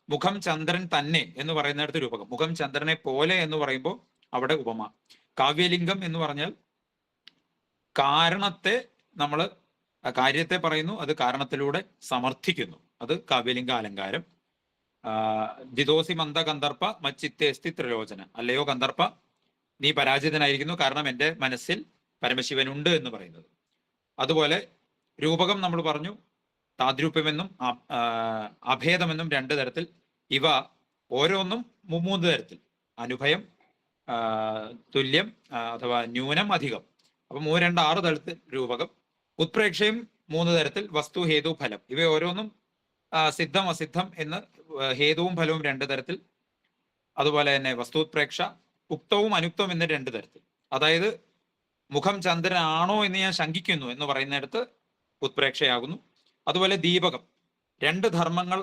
മുഖം ചന്ദ്രൻ തന്നെ എന്ന് പറയുന്നിടത്ത് രൂപകം, മുഖം ചന്ദ്രനെ പോലെ എന്ന് പറയുമ്പോൾ അവിടെ ഉപമ. കാവ്യലിംഗം എന്ന് പറഞ്ഞാൽ കാരണത്തെ നമ്മൾ കാര്യത്തെ പറയുന്നു, അത് കാരണത്തിലൂടെ സമർത്ഥിക്കുന്നു, അത് കാവ്യലിംഗ അലങ്കാരം. ജിതോസി മന്ദ കന്ദർപ്പ മച്ചിത്തേസ്തി ത്രിലോചന, അല്ലയോ കന്ദർപ്പ നീ പരാജിതനായിരിക്കുന്നു കാരണം എൻ്റെ മനസ്സിൽ പരമശിവനുണ്ട് എന്ന് പറയുന്നത്. അതുപോലെ രൂപകം നമ്മൾ പറഞ്ഞു, താദ്രൂപ്യമെന്നും അഭേദമെന്നും 2 തരത്തിൽ. ഇവ ഓരോന്നും 3 തരത്തിൽ. അനുഭയം, തുല്യം അഥവാ ന്യൂനം അധികം. അപ്പൊ 3, 2, 6 തരത്തിൽ രൂപകം. ഉത്പ്രേക്ഷയും 3 തരത്തിൽ, വസ്തു, ഹേതു, ഫലം. ഇവ ഓരോന്നും സിദ്ധം അസിദ്ധം എന്ന് ഹേതുവും ഫലവും 2 തരത്തിൽ. അതുപോലെ തന്നെ വസ്തുത്പ്രേക്ഷ, ഉക്തവും അനുക്തവും എന്ന് 2 തരത്തിൽ. അതായത് മുഖം ചന്ദ്രനാണോ എന്ന് ഞാൻ ശങ്കിക്കുന്നു എന്ന് പറയുന്നിടത്ത് ഉത്പ്രേക്ഷയാകുന്നു. അതുപോലെ ദീപകം, 2 ധർമ്മങ്ങൾ,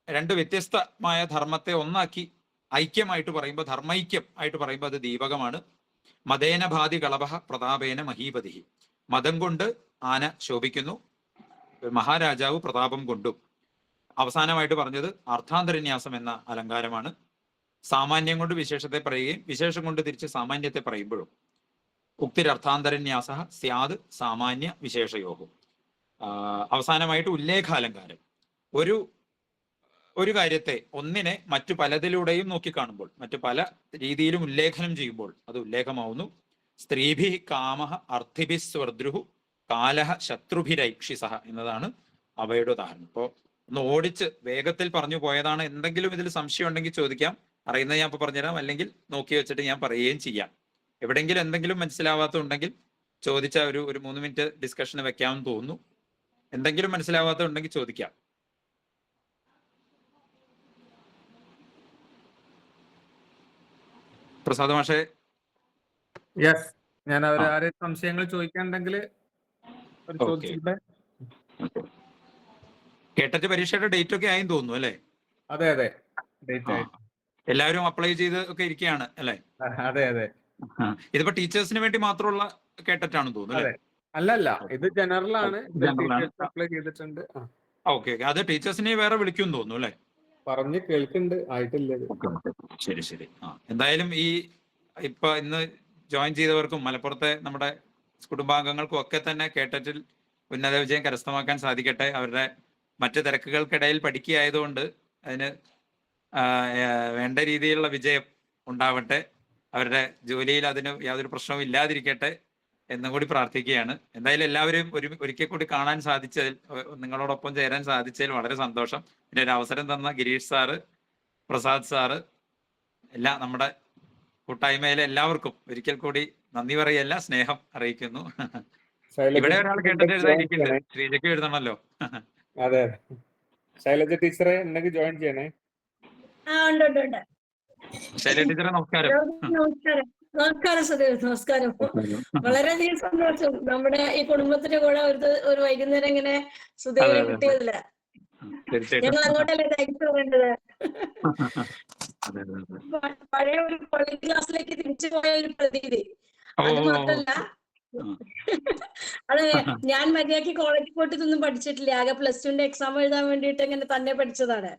2 വ്യത്യസ്തമായ ധർമ്മത്തെ ഒന്നാക്കി ഐക്യമായിട്ട് പറയുമ്പോൾ, ധർമ്മൈക്യം ആയിട്ട് പറയുമ്പോൾ അത് ദീപകമാണ്. മതേന ഭാതി കളഭ പ്രതാപേന മഹീപതി. മതം കൊണ്ട് ആന ശോഭിക്കുന്നു, മഹാരാജാവ് പ്രതാപം കൊണ്ടും. അവസാനമായിട്ട് പറഞ്ഞത് അർത്ഥാന്തരന്യാസം എന്ന അലങ്കാരമാണ്. സാമാന്യം കൊണ്ട് വിശേഷത്തെ പറയുകയും വിശേഷം കൊണ്ട് തിരിച്ച് സാമാന്യത്തെ പറയുമ്പോഴും ഉക്തിരർത്ഥാന്തരന്യാസ സ്യാദ് സാമാന്യ വിശേഷയോഹം. അവസാനമായിട്ട് ഉല്ലേഖാലങ്കാരം. ഒരു കാര്യത്തെ ഒന്നിനെ മറ്റു പലതിലൂടെയും നോക്കിക്കാണുമ്പോൾ, മറ്റു പല രീതിയിലും ഉല്ലേഖനം ചെയ്യുമ്പോൾ അത് ഉല്ലേഖമാവുന്നു. സ്ത്രീഭി കാമഹ അർത്ഥിഭി സ്വർദ്രുഹു കാലഹ ശത്രുഭിരൈക്ഷിസഹ എന്നതാണ് അവയുടെ ഉദാഹരണം. ഇപ്പോൾ ഒന്ന് ഓടിച്ച് വേഗത്തിൽ പറഞ്ഞു പോയതാണ്. എന്തെങ്കിലും ഇതിൽ സംശയം ഉണ്ടെങ്കിൽ ചോദിക്കാം. അറിയുന്നത് ഞാൻ ഇപ്പൊ പറഞ്ഞുതരാം, അല്ലെങ്കിൽ നോക്കി വെച്ചിട്ട് ഞാൻ പറയുകയും ചെയ്യാം. എവിടെയെങ്കിലും എന്തെങ്കിലും മനസ്സിലാവാത്തതുണ്ടെങ്കിൽ ചോദിച്ച ഒരു 3 മിനിറ്റ് ഡിസ്കഷന് വെക്കാമെന്ന് തോന്നുന്നു. എന്തെങ്കിലും മനസ്സിലാവാത്തതുണ്ടെങ്കിൽ ചോദിക്കാം. പ്രസാദ് മാഷെ. യെസ്, ഞാൻ ആരെയും സംശയങ്ങൾ ചോദിക്കാനുണ്ടെങ്കിൽ ചോദിച്ചിട്ട്. കേട്ടറ്റ് പരീക്ഷയുടെ ഡേറ്റ് ഒക്കെ ആയി തോന്നുന്നു അല്ലേ? അതെ അതെ, ഡേറ്റ് ആയി. എല്ലാവരും അപ്ലൈ ചെയ്ത് ഒക്കെ ഇരിക്കുകയാണ് അല്ലേ? അതെ അതെ. ഇതിപ്പോ ടീച്ചേഴ്സിന് വേണ്ടി മാത്രമുള്ള കേട്ടറ്റാണെന്ന് തോന്നുന്നു അല്ലേ? അല്ലല്ല, ഇത് ജനറൽ ആണ്. അപ്ലൈ ചെയ്തിട്ടുണ്ട്. ഓക്കെ, അത് ടീച്ചേഴ്സിനെ വേറെ വിളിക്കും തോന്നുന്നു അല്ലേ? പറഞ്ഞ് കേൾക്കുന്നുണ്ട്, ആയിട്ടില്ല. ശരി ശരി. എന്തായാലും ഇപ്പൊ ഇന്ന് ജോയിൻ ചെയ്തവർക്കും മലപ്പുറത്തെ നമ്മുടെ കുടുംബാംഗങ്ങൾക്കും ഒക്കെ തന്നെ കേട്ടറ്റിൽ ഉന്നത വിജയം കരസ്ഥമാക്കാൻ സാധിക്കട്ടെ. അവരുടെ മറ്റു തിരക്കുകൾക്കിടയിൽ പഠിക്കുകയായതുകൊണ്ട് അതിന് വേണ്ട രീതിയിലുള്ള വിജയം ഉണ്ടാവട്ടെ. അവരുടെ ജോലിയിൽ അതിന് യാതൊരു പ്രശ്നവും ഇല്ലാതിരിക്കട്ടെ എന്നും കൂടി പ്രാർത്ഥിക്കുകയാണ്. എന്തായാലും എല്ലാവരും ഒരിക്കൽ കൂടി കാണാൻ സാധിച്ചതിൽ, നിങ്ങളോടൊപ്പം ചേരാൻ സാധിച്ചതിൽ വളരെ സന്തോഷം. പിന്നെ ഒരു അവസരം തന്ന ഗിരീഷ് സാറ്, പ്രസാദ് സാറ്, എല്ലാം നമ്മുടെ കൂട്ടായ്മയിലെ എല്ലാവർക്കും ഒരിക്കൽ കൂടി നന്ദി പറയല്ല, സ്നേഹം അറിയിക്കുന്നു. ഇവിടെ ഒരാൾ കേട്ടിട്ട് എഴുതാതിരിക്കുന്നുണ്ട്, ശ്രീജയ്ക്ക് എഴുതണമല്ലോ. അതെ, ശൈലജ ടീച്ചറെ ഉണ്ടെങ്കിൽ ജോയിൻ ചെയ്യണേ. ശൈലജ ടീച്ചറെ നമസ്കാരം. നമസ്കാരം സുധീർ, നമസ്കാരം. വളരെയധികം സന്തോഷം നമ്മുടെ ഈ കുടുംബത്തിന്റെ കൂടെ ഒരു വൈകുന്നേരം ഇങ്ങനെ സുധീറിനെ കിട്ടിയതില്ല. ഞങ്ങൾ അങ്ങോട്ടല്ലേ താങ്ക്സ് പറയേണ്ടത്. പഴയ ഒരു കോളേജ് ക്ലാസ്സിലേക്ക് തിരിച്ചു പോയ ഒരു പ്രതീതി. അത് മാത്രല്ല, അത് ഞാൻ മര്യാദക്ക് കോളേജിൽ പോയിട്ടൊന്നും പഠിച്ചിട്ടില്ല. ആകെ +2ന്റെ എക്സാം എഴുതാൻ വേണ്ടിയിട്ട് ഇങ്ങനെ തന്നെ പഠിച്ചതാണ്.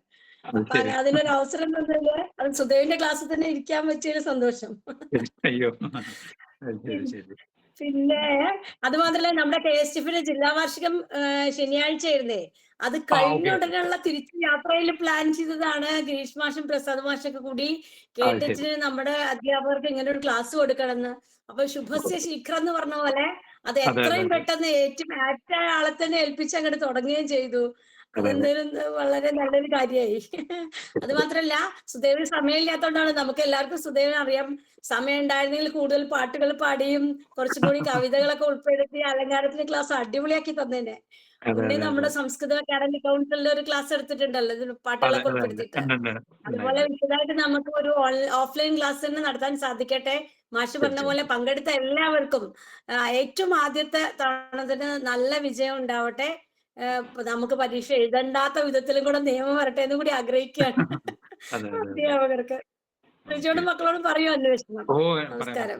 അപ്പൊ അതിനൊരു അവസരം തന്നല്ലേ, അത് സുധേവിന്റെ ക്ലാസ്സിൽ തന്നെ ഇരിക്കാൻ പറ്റിയൊരു സന്തോഷം. പിന്നെ അത് മാത്രല്ല, നമ്മുടെ KSTFന്റെ ജില്ലാ വാർഷികം ശനിയാഴ്ച ആയിരുന്നേ. അത് കഴിഞ്ഞ ഉടനെയുള്ള തിരിച്ചു യാത്രയിൽ പ്ലാൻ ചെയ്തതാണ്. ഗിരീഷ് മാഷും പ്രസാദ് മാഷൊക്കെ കൂടി കേട്ടിട്ട് നമ്മുടെ അധ്യാപകർക്ക് ഇങ്ങനെ ഒരു ക്ലാസ് കൊടുക്കണമെന്ന്. അപ്പൊ ശുഭസ്യ ശീഘ്രം എന്ന് പറഞ്ഞ പോലെ അത് എത്രയും പെട്ടെന്ന് ഏറ്റവും ആപ്റ്റായ ആളെ തന്നെ ഏൽപ്പിച്ച് അങ്ങോട്ട് തുടങ്ങുകയും ചെയ്തു. അതെന്തായാലും വളരെ നല്ലൊരു കാര്യമായി. അത് മാത്രല്ല, സുധേവിന് സമയമില്ലാത്തതുകൊണ്ടാണ്. നമുക്ക് എല്ലാവർക്കും സുധേവിനെ അറിയാം. സമയം ഉണ്ടായിരുന്നെങ്കിൽ കൂടുതൽ പാട്ടുകൾ പാടിയും കുറച്ചും കൂടി കവിതകളൊക്കെ ഉൾപ്പെടുത്തി അലങ്കാരത്തിന് ക്ലാസ് അടിപൊളിയാക്കി തന്നേനെ. മുന്നേ നമ്മുടെ സംസ്കൃത അക്കാദമി കൗൺസിലിൽ ഒരു ക്ലാസ് എടുത്തിട്ടുണ്ടല്ലോ ഇതിന് പാട്ടുകളൊക്കെ ഉൾപ്പെടുത്തിയിട്ട്. അതുപോലെ വിശദമായിട്ട് നമുക്ക് ഒരു ഓഫ്ലൈൻ ക്ലാസ് തന്നെ നടത്താൻ സാധിക്കട്ടെ. മാഷ് പറഞ്ഞ പോലെ പങ്കെടുത്ത എല്ലാവർക്കും ഏറ്റവും ആദ്യത്തെ തവണത്തിന് നല്ല വിജയം ഉണ്ടാവട്ടെ. നമുക്ക് പരീക്ഷ എഴുതണ്ടാത്ത വിധത്തിലും കൂടെ നിയമം വരട്ടെ എന്നും കൂടി ആഗ്രഹിക്കുകയാണ് അധ്യാപകർക്ക്. ചേച്ചിയോടും മക്കളോടും പറയൂ അന്വേഷണം. നമസ്കാരം.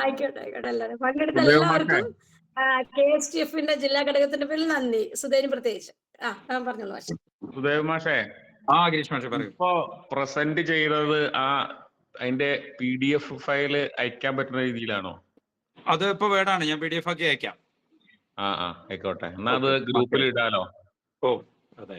ആയിക്കോട്ടെ ആയിക്കോട്ടെ. എല്ലാവരും പങ്കെടുത്ത എല്ലാവർക്കും KSTFന്റെ ജില്ലാ ഘടകത്തിന്റെ പേരിൽ നന്ദി. സുധേന് പ്രത്യേകിച്ച്. പറഞ്ഞോളൂ മാഷെ. സുധേവ് മാഷേ, ഇപ്പോ പ്രസന്റ് ചെയ്തത് അതിന്റെ PDF ഫയല് അയക്കാൻ പറ്റുന്ന രീതിയിലാണോ? അത് ഇപ്പൊ വേടാണ്, ഞാൻ PDF ആക്കി അയക്കാം. ആയിക്കോട്ടെ, എന്നാ അത് ഗ്രൂപ്പിൽ ഇടാലോ. അതെ.